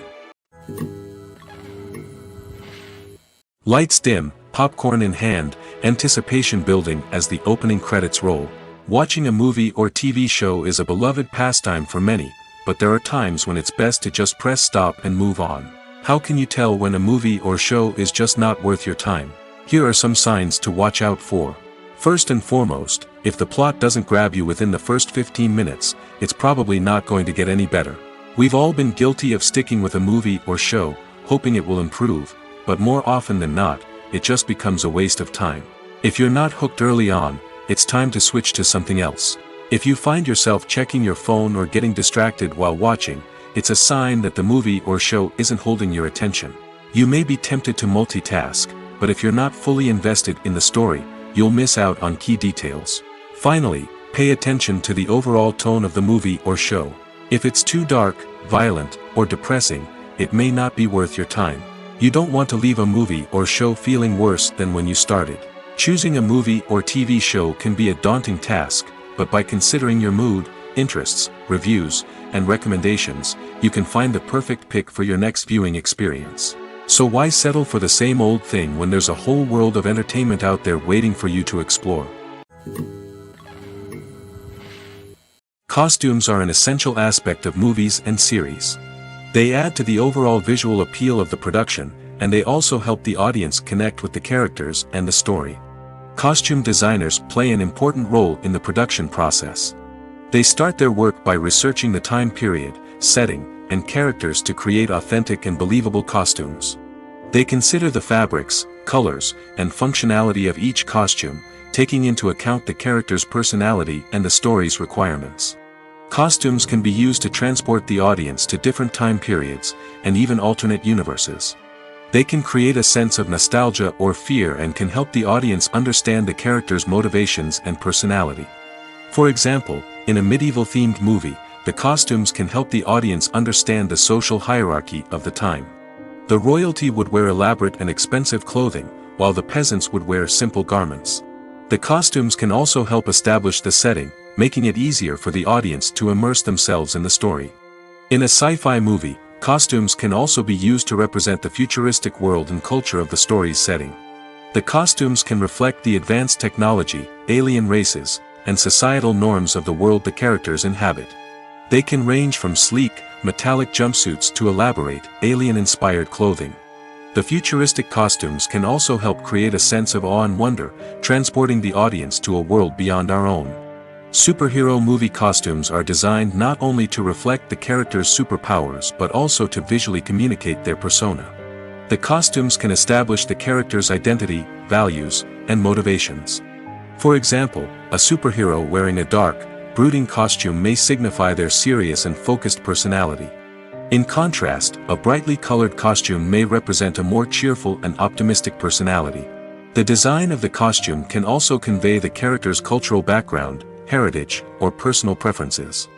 Lights dim, popcorn in hand, anticipation building as the opening credits roll. Watching a movie or TV show is a beloved pastime for many, but there are times when it's best to just press stop and move on. How can you tell when a movie or show is just not worth your time? Here are some signs to watch out for. First and foremost, if the plot doesn't grab you within the first 15 minutes, it's probably not going to get any better. We've all been guilty of sticking with a movie or show, hoping it will improve, but more often than not, it just becomes a waste of time. If you're not hooked early on, it's time to switch to something else. If you find yourself checking your phone or getting distracted while watching, it's a sign that the movie or show isn't holding your attention. You may be tempted to multitask, but if you're not fully invested in the story, you'll miss out on key details. Finally, pay attention to the overall tone of the movie or show. If it's too dark, violent, or depressing, it may not be worth your time. You don't want to leave a movie or show feeling worse than when you started. Choosing a movie or TV show can be a daunting task, but by considering your mood, interests, reviews, and recommendations, you can find the perfect pick for your next viewing experience. So why settle for the same old thing when there's a whole world of entertainment out there waiting for you to explore? Costumes are an essential aspect of movies and series. They add to the overall visual appeal of the production, and they also help the audience connect with the characters and the story. Costume designers play an important role in the production process. They start their work by researching the time period, setting, and characters to create authentic and believable costumes. They consider the fabrics, colors, and functionality of each costume, taking into account the character's personality and the story's requirements. Costumes can be used to transport the audience to different time periods, and even alternate universes. They can create a sense of nostalgia or fear and can help the audience understand the character's motivations and personality. For example, in a medieval-themed movie, the costumes can help the audience understand the social hierarchy of the time. The royalty would wear elaborate and expensive clothing, while the peasants would wear simple garments. The costumes can also help establish the setting, making it easier for the audience to immerse themselves in the story. In a sci-fi movie, costumes can also be used to represent the futuristic world and culture of the story's setting. The costumes can reflect the advanced technology, alien races, and societal norms of the world the characters inhabit. They can range from sleek, metallic jumpsuits to elaborate, alien-inspired clothing. The futuristic costumes can also help create a sense of awe and wonder, transporting the audience to a world beyond our own. Superhero movie costumes are designed not only to reflect the character's superpowers but also to visually communicate their persona. The costumes can establish the character's identity, values, and motivations. For example, a superhero wearing a dark, brooding costume may signify their serious and focused personality. In contrast, a brightly colored costume may represent a more cheerful and optimistic personality. The design of the costume can also convey the character's cultural background, heritage, or personal preferences.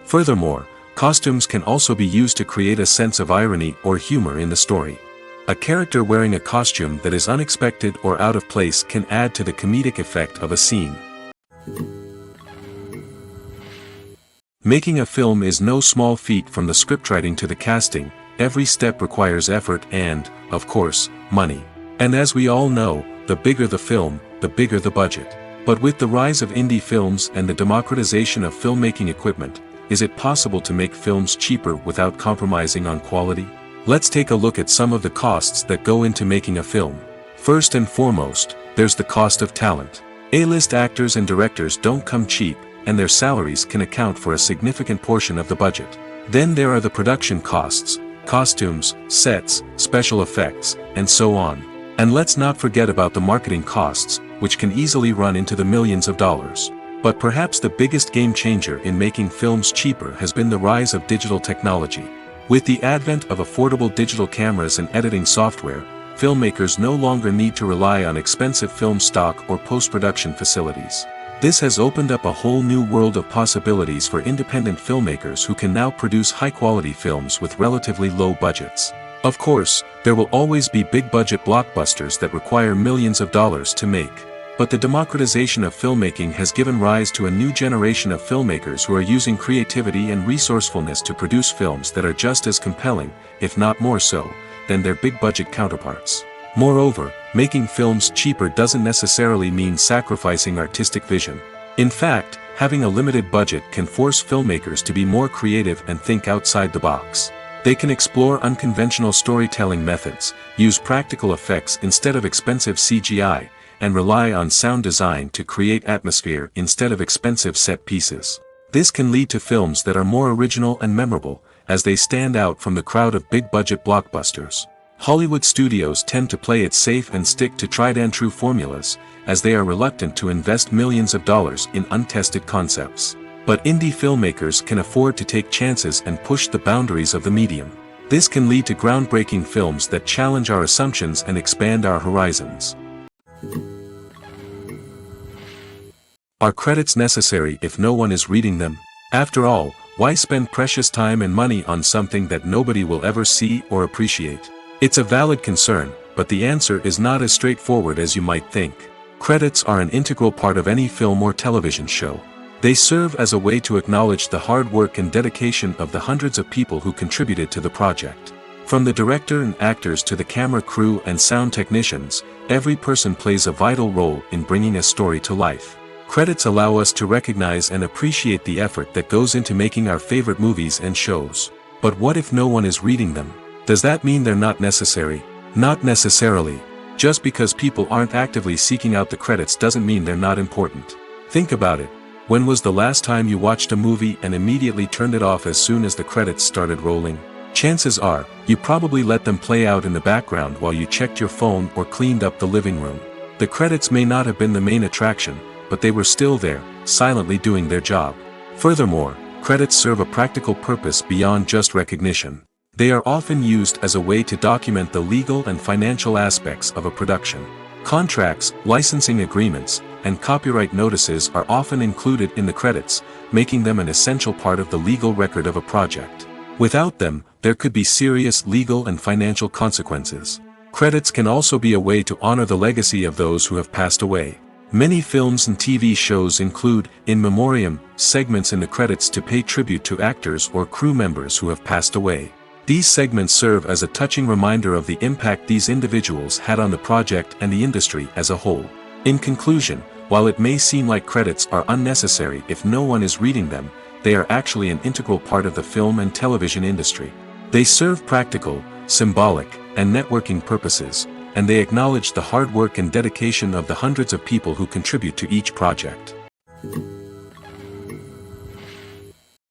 Furthermore, costumes can also be used to create a sense of irony or humor in the story. A character wearing a costume that is unexpected or out of place can add to the comedic effect of a scene. Making a film is no small feat. From the scriptwriting to the casting, every step requires effort and, of course, money. And as we all know, the bigger the film, the bigger the budget. But with the rise of indie films and the democratization of filmmaking equipment, is it possible to make films cheaper without compromising on quality? Let's take a look at some of the costs that go into making a film. First and foremost, there's the cost of talent. A-list actors and directors don't come cheap, and their salaries can account for a significant portion of the budget. Then there are the production costs, costumes, sets, special effects, and so on. And let's not forget about the marketing costs, which can easily run into the millions of dollars. But perhaps the biggest game changer in making films cheaper has been the rise of digital technology. With the advent of affordable digital cameras and editing software, filmmakers no longer need to rely on expensive film stock or post-production facilities. This has opened up a whole new world of possibilities for independent filmmakers who can now produce high-quality films with relatively low budgets. Of course, there will always be big-budget blockbusters that require millions of dollars to make. But the democratization of filmmaking has given rise to a new generation of filmmakers who are using creativity and resourcefulness to produce films that are just as compelling, if not more so, than their big-budget counterparts. Moreover, making films cheaper doesn't necessarily mean sacrificing artistic vision. In fact, having a limited budget can force filmmakers to be more creative and think outside the box. They can explore unconventional storytelling methods, use practical effects instead of expensive CGI, and rely on sound design to create atmosphere instead of expensive set pieces. This can lead to films that are more original and memorable, as they stand out from the crowd of big-budget blockbusters. Hollywood studios tend to play it safe and stick to tried-and-true formulas, as they are reluctant to invest millions of dollars in untested concepts. But indie filmmakers can afford to take chances and push the boundaries of the medium. This can lead to groundbreaking films that challenge our assumptions and expand our horizons. Are credits necessary if no one is reading them? After all, why spend precious time and money on something that nobody will ever see or appreciate? It's a valid concern, but the answer is not as straightforward as you might think. Credits are an integral part of any film or television show. They serve as a way to acknowledge the hard work and dedication of the hundreds of people who contributed to the project. From the director and actors to the camera crew and sound technicians, every person plays a vital role in bringing a story to life. Credits allow us to recognize and appreciate the effort that goes into making our favorite movies and shows. But what if no one is reading them? Does that mean they're not necessary? Not necessarily. Just because people aren't actively seeking out the credits doesn't mean they're not important. Think about it. When was the last time you watched a movie and immediately turned it off as soon as the credits started rolling? Chances are, you probably let them play out in the background while you checked your phone or cleaned up the living room. The credits may not have been the main attraction, but they were still there, silently doing their job. Furthermore, credits serve a practical purpose beyond just recognition. They are often used as a way to document the legal and financial aspects of a production. Contracts, licensing agreements, and copyright notices are often included in the credits, making them an essential part of the legal record of a project. Without them, there could be serious legal and financial consequences. Credits can also be a way to honor the legacy of those who have passed away. Many films and TV shows include, in memoriam, segments in the credits to pay tribute to actors or crew members who have passed away. These segments serve as a touching reminder of the impact these individuals had on the project and the industry as a whole. In conclusion, while it may seem like credits are unnecessary if no one is reading them, they are actually an integral part of the film and television industry. They serve practical, symbolic, and networking purposes, and they acknowledge the hard work and dedication of the hundreds of people who contribute to each project.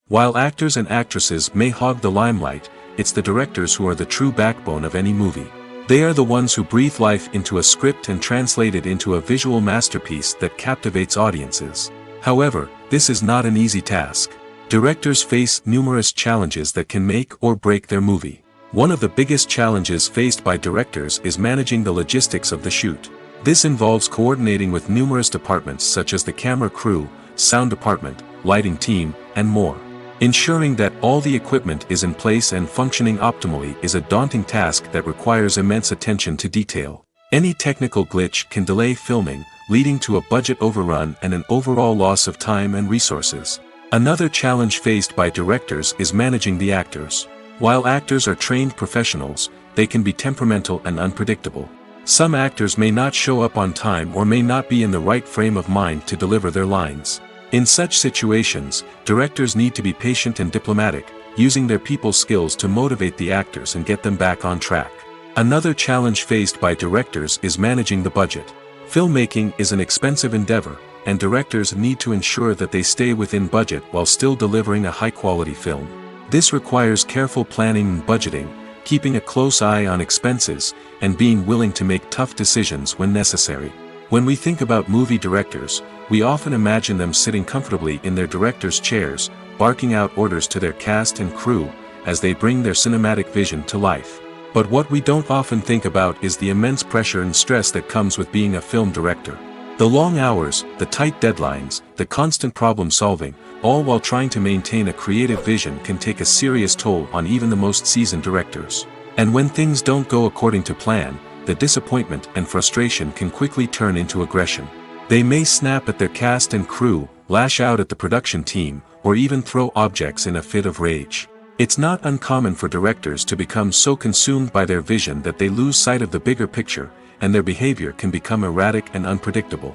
While actors and actresses may hog the limelight, it's the directors who are the true backbone of any movie. They are the ones who breathe life into a script and translate it into a visual masterpiece that captivates audiences. However, this is not an easy task. Directors face numerous challenges that can make or break their movie. One of the biggest challenges faced by directors is managing the logistics of the shoot. This involves coordinating with numerous departments such as the camera crew, sound department, lighting team, and more. Ensuring that all the equipment is in place and functioning optimally is a daunting task that requires immense attention to detail. Any technical glitch can delay filming, leading to a budget overrun and an overall loss of time and resources. Another challenge faced by directors is managing the actors. While actors are trained professionals, they can be temperamental and unpredictable. Some actors may not show up on time or may not be in the right frame of mind to deliver their lines. In such situations, directors need to be patient and diplomatic, using their people skills to motivate the actors and get them back on track. Another challenge faced by directors is managing the budget. Filmmaking is an expensive endeavor, and directors need to ensure that they stay within budget while still delivering a high-quality film. This requires careful planning and budgeting, keeping a close eye on expenses, and being willing to make tough decisions when necessary. When we think about movie directors, we often imagine them sitting comfortably in their director's chairs, barking out orders to their cast and crew, as they bring their cinematic vision to life. But what we don't often think about is the immense pressure and stress that comes with being a film director. The long hours, the tight deadlines, the constant problem solving, all while trying to maintain a creative vision can take a serious toll on even the most seasoned directors. And when things don't go according to plan, the disappointment and frustration can quickly turn into aggression. They may snap at their cast and crew, lash out at the production team, or even throw objects in a fit of rage. It's not uncommon for directors to become so consumed by their vision that they lose sight of the bigger picture, and their behavior can become erratic and unpredictable.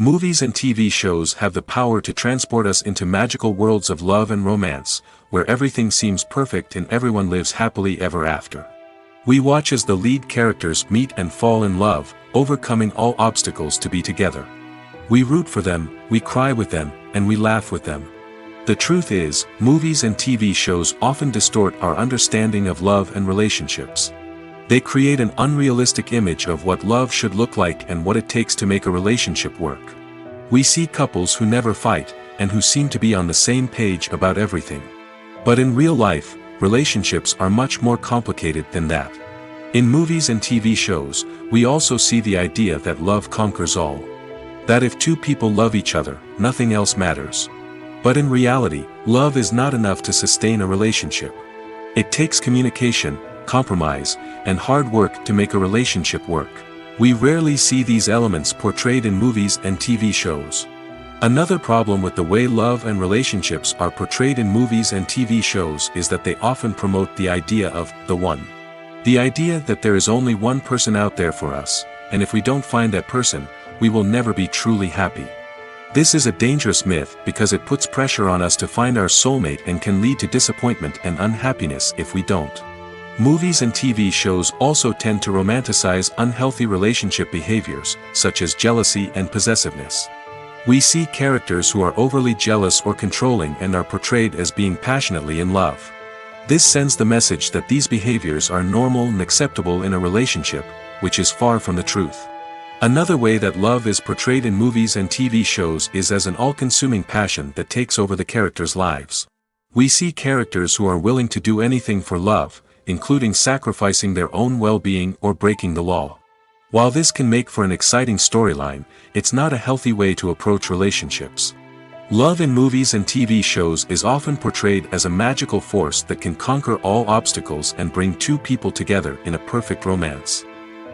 Movies and TV shows have the power to transport us into magical worlds of love and romance, where everything seems perfect and everyone lives happily ever after. We watch as the lead characters meet and fall in love, overcoming all obstacles to be together. We root for them, we cry with them, and we laugh with them. The truth is, movies and TV shows often distort our understanding of love and relationships. They create an unrealistic image of what love should look like and what it takes to make a relationship work. We see couples who never fight, and who seem to be on the same page about everything. But in real life, relationships are much more complicated than that. In movies and TV shows, we also see the idea that love conquers all. That if two people love each other, nothing else matters. But in reality, love is not enough to sustain a relationship. It takes communication, compromise, and hard work to make a relationship work. We rarely see these elements portrayed in movies and TV shows. Another problem with the way love and relationships are portrayed in movies and TV shows is that they often promote the idea of the one. The idea that there is only one person out there for us, and if we don't find that person, we will never be truly happy. This is a dangerous myth because it puts pressure on us to find our soulmate and can lead to disappointment and unhappiness if we don't. Movies and TV shows also tend to romanticize unhealthy relationship behaviors, such as jealousy and possessiveness. We see characters who are overly jealous or controlling and are portrayed as being passionately in love. This sends the message that these behaviors are normal and acceptable in a relationship, which is far from the truth. Another way that love is portrayed in movies and TV shows is as an all-consuming passion that takes over the characters' lives. We see characters who are willing to do anything for love, including sacrificing their own well-being or breaking the law. While this can make for an exciting storyline, it's not a healthy way to approach relationships. Love in movies and TV shows is often portrayed as a magical force that can conquer all obstacles and bring two people together in a perfect romance.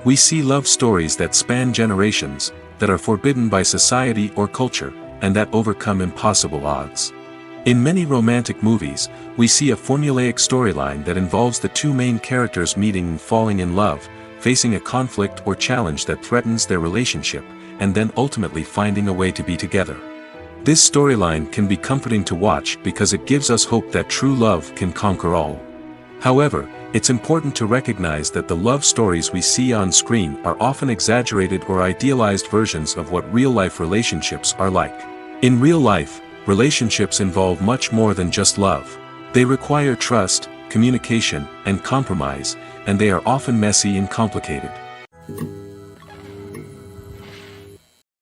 We see love stories that span generations, that are forbidden by society or culture, and that overcome impossible odds. In many romantic movies, we see a formulaic storyline that involves the two main characters meeting and falling in love, facing a conflict or challenge that threatens their relationship, and then ultimately finding a way to be together. This storyline can be comforting to watch because it gives us hope that true love can conquer all. However, it's important to recognize that the love stories we see on screen are often exaggerated or idealized versions of what real-life relationships are like. In real life, relationships involve much more than just love. They require trust, communication, and compromise, and they are often messy and complicated.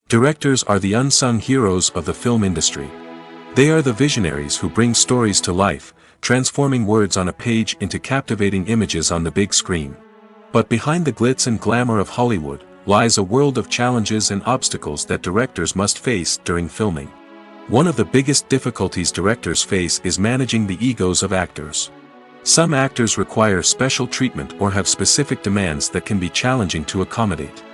Directors are the unsung heroes of the film industry. They are the visionaries who bring stories to life, transforming words on a page into captivating images on the big screen. But behind the glitz and glamour of Hollywood, lies a world of challenges and obstacles that directors must face during filming. One of the biggest difficulties directors face is managing the egos of actors. Some actors require special treatment or have specific demands that can be challenging to accommodate.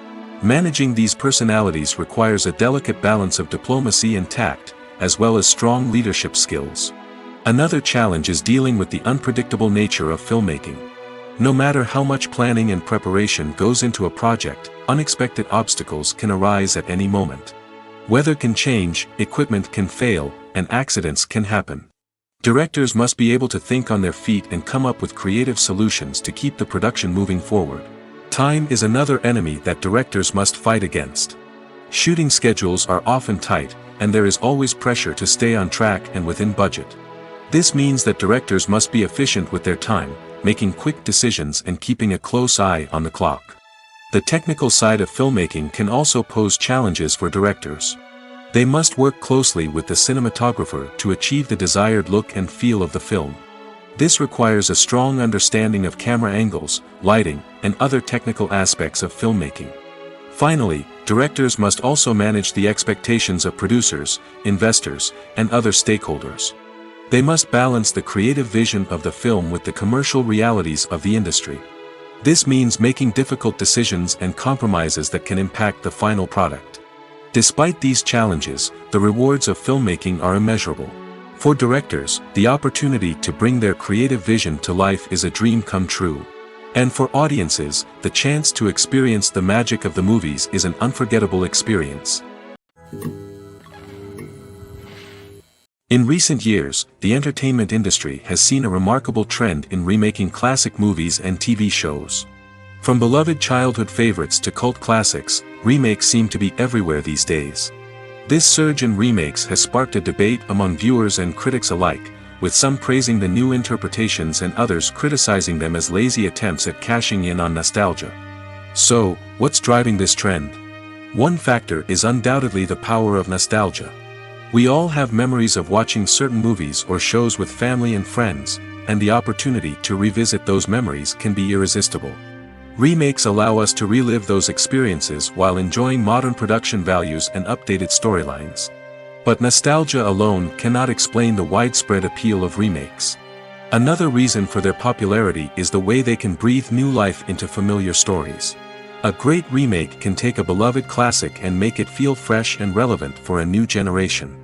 Managing these personalities requires a delicate balance of diplomacy and tact, as well as strong leadership skills. Another challenge is dealing with the unpredictable nature of filmmaking. No matter how much planning and preparation goes into a project, unexpected obstacles can arise at any moment. Weather can change, equipment can fail, and accidents can happen. Directors must be able to think on their feet and come up with creative solutions to keep the production moving forward. Time is another enemy that directors must fight against. Shooting schedules are often tight, and there is always pressure to stay on track and within budget. This means that directors must be efficient with their time, making quick decisions and keeping a close eye on the clock. The technical side of filmmaking can also pose challenges for directors. They must work closely with the cinematographer to achieve the desired look and feel of the film. This requires a strong understanding of camera angles, lighting, and other technical aspects of filmmaking. Finally, directors must also manage the expectations of producers, investors, and other stakeholders. They must balance the creative vision of the film with the commercial realities of the industry. This means making difficult decisions and compromises that can impact the final product. Despite these challenges, the rewards of filmmaking are immeasurable. For directors, the opportunity to bring their creative vision to life is a dream come true. And for audiences, the chance to experience the magic of the movies is an unforgettable experience. In recent years, the entertainment industry has seen a remarkable trend in remaking classic movies and TV shows. From beloved childhood favorites to cult classics, remakes seem to be everywhere these days. This surge in remakes has sparked a debate among viewers and critics alike, with some praising the new interpretations and others criticizing them as lazy attempts at cashing in on nostalgia. So, what's driving this trend? One factor is undoubtedly the power of nostalgia. We all have memories of watching certain movies or shows with family and friends, and the opportunity to revisit those memories can be irresistible. Remakes allow us to relive those experiences while enjoying modern production values and updated storylines. But nostalgia alone cannot explain the widespread appeal of remakes. Another reason for their popularity is the way they can breathe new life into familiar stories. A great remake can take a beloved classic and make it feel fresh and relevant for a new generation.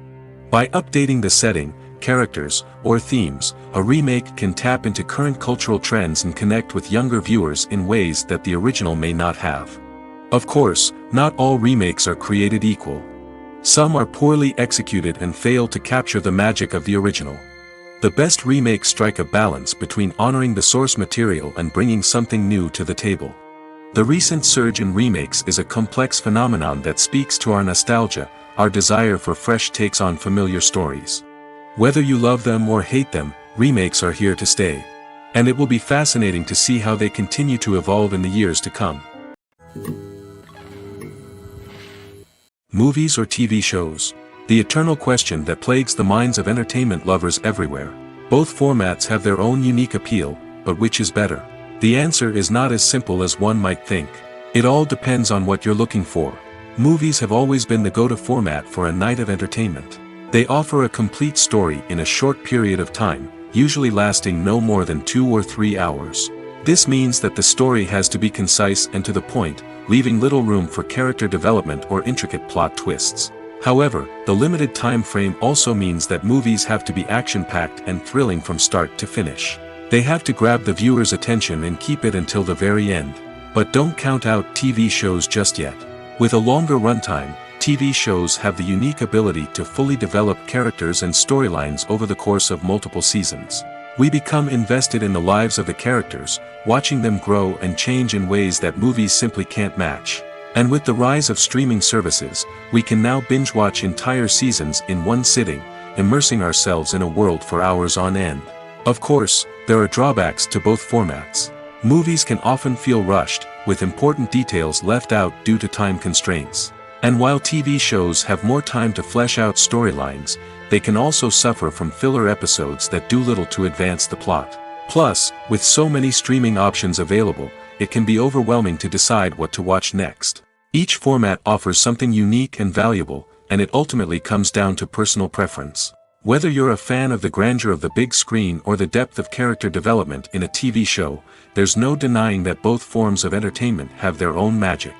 By updating the setting, characters, or themes, a remake can tap into current cultural trends and connect with younger viewers in ways that the original may not have. Of course, not all remakes are created equal. Some are poorly executed and fail to capture the magic of the original. The best remakes strike a balance between honoring the source material and bringing something new to the table. The recent surge in remakes is a complex phenomenon that speaks to our nostalgia, our desire for fresh takes on familiar stories. Whether you love them or hate them, remakes are here to stay. And it will be fascinating to see how they continue to evolve in the years to come. Movies or TV shows? The eternal question that plagues the minds of entertainment lovers everywhere. Both formats have their own unique appeal, but which is better? The answer is not as simple as one might think. It all depends on what you're looking for. Movies have always been the go-to format for a night of entertainment. They offer a complete story in a short period of time, usually lasting no more than 2 or 3 hours. This means that the story has to be concise and to the point, leaving little room for character development or intricate plot twists. However, the limited time frame also means that movies have to be action-packed and thrilling from start to finish. They have to grab the viewer's attention and keep it until the very end. But don't count out TV shows just yet. With a longer runtime, TV shows have the unique ability to fully develop characters and storylines over the course of multiple seasons. We become invested in the lives of the characters, watching them grow and change in ways that movies simply can't match. And with the rise of streaming services, we can now binge-watch entire seasons in one sitting, immersing ourselves in a world for hours on end. Of course, there are drawbacks to both formats. Movies can often feel rushed, with important details left out due to time constraints. And while TV shows have more time to flesh out storylines, they can also suffer from filler episodes that do little to advance the plot. Plus, with so many streaming options available, it can be overwhelming to decide what to watch next. Each format offers something unique and valuable, and it ultimately comes down to personal preference. Whether you're a fan of the grandeur of the big screen or the depth of character development in a TV show, there's no denying that both forms of entertainment have their own magic.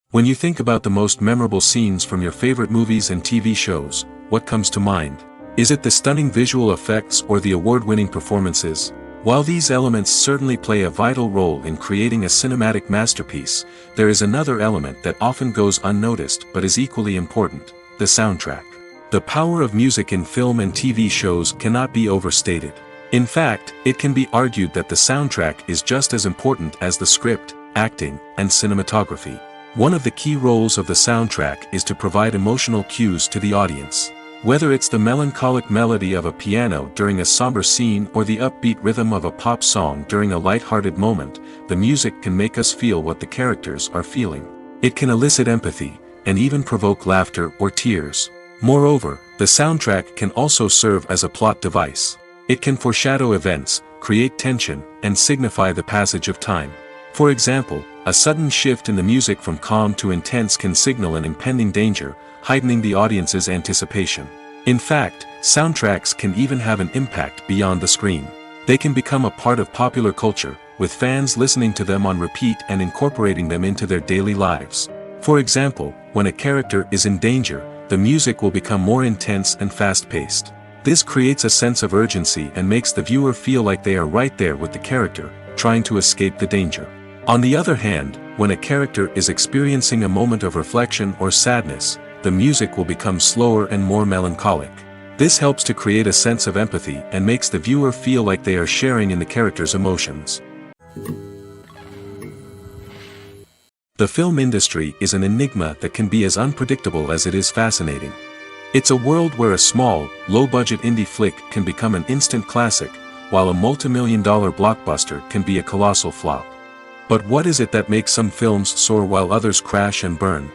When you think about the most memorable scenes from your favorite movies and TV shows, what comes to mind? Is it the stunning visual effects or the award-winning performances? While these elements certainly play a vital role in creating a cinematic masterpiece, there is another element that often goes unnoticed but is equally important: the soundtrack. The power of music in film and TV shows cannot be overstated. In fact, it can be argued that the soundtrack is just as important as the script, acting, and cinematography. One of the key roles of the soundtrack is to provide emotional cues to the audience. Whether it's the melancholic melody of a piano during a somber scene or the upbeat rhythm of a pop song during a light-hearted moment, the music can make us feel what the characters are feeling. It can elicit empathy, and even provoke laughter or tears. Moreover, the soundtrack can also serve as a plot device. It can foreshadow events, create tension, and signify the passage of time. For example, a sudden shift in the music from calm to intense can signal an impending danger, heightening the audience's anticipation. In fact, soundtracks can even have an impact beyond the screen. They can become a part of popular culture, with fans listening to them on repeat and incorporating them into their daily lives. For example, when a character is in danger, the music will become more intense and fast-paced. This creates a sense of urgency and makes the viewer feel like they are right there with the character, trying to escape the danger. On the other hand, When a character is experiencing a moment of reflection or sadness, the music will become slower and more melancholic. This helps to create a sense of empathy and makes the viewer feel like they are sharing in the character's emotions. The film industry is an enigma that can be as unpredictable as it is fascinating. It's a world where a small, low-budget indie flick can become an instant classic, while a multi-million-dollar blockbuster can be a colossal flop. But what is it that makes some films soar while others crash and burn?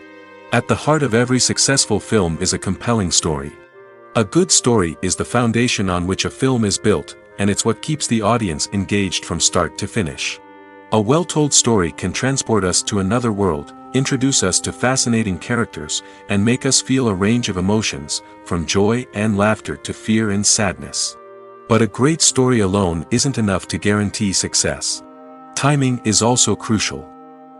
At the heart of every successful film is a compelling story. A good story is the foundation on which a film is built, and it's what keeps the audience engaged from start to finish. A well-told story can transport us to another world, introduce us to fascinating characters, and make us feel a range of emotions, from joy and laughter to fear and sadness. But a great story alone isn't enough to guarantee success. Timing is also crucial.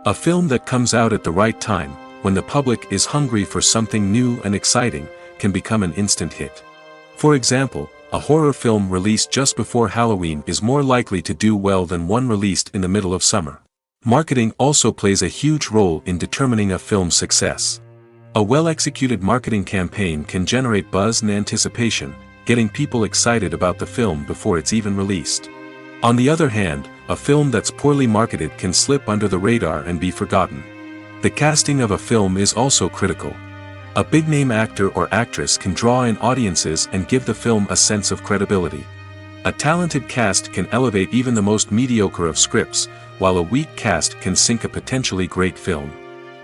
A film that comes out at the right time, when the public is hungry for something new and exciting, can become an instant hit. For example, a horror film released just before Halloween is more likely to do well than one released in the middle of summer. Marketing also plays a huge role in determining a film's success. A well-executed marketing campaign can generate buzz and anticipation, getting people excited about the film before it's even released. On the other hand, a film that's poorly marketed can slip under the radar and be forgotten. The casting of a film is also critical. A big-name actor or actress can draw in audiences and give the film a sense of credibility. A talented cast can elevate even the most mediocre of scripts, while a weak cast can sink a potentially great film.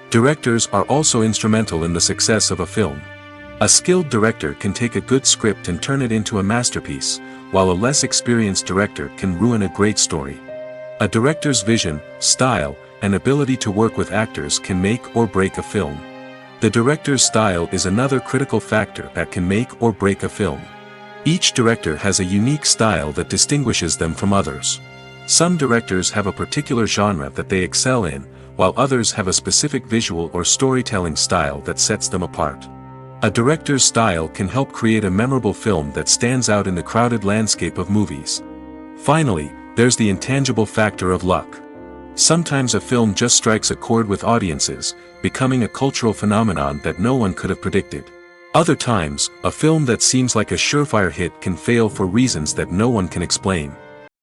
Directors are also instrumental in the success of a film. A skilled director can take a good script and turn it into a masterpiece, while a less experienced director can ruin a great story. A director's vision, style, and ability to work with actors can make or break a film. The director's style is another critical factor that can make or break a film. Each director has a unique style that distinguishes them from others. Some directors have a particular genre that they excel in, while others have a specific visual or storytelling style that sets them apart. A director's style can help create a memorable film that stands out in the crowded landscape of movies. Finally, there's the intangible factor of luck. Sometimes a film just strikes a chord with audiences, becoming a cultural phenomenon that no one could have predicted. Other times, a film that seems like a surefire hit can fail for reasons that no one can explain.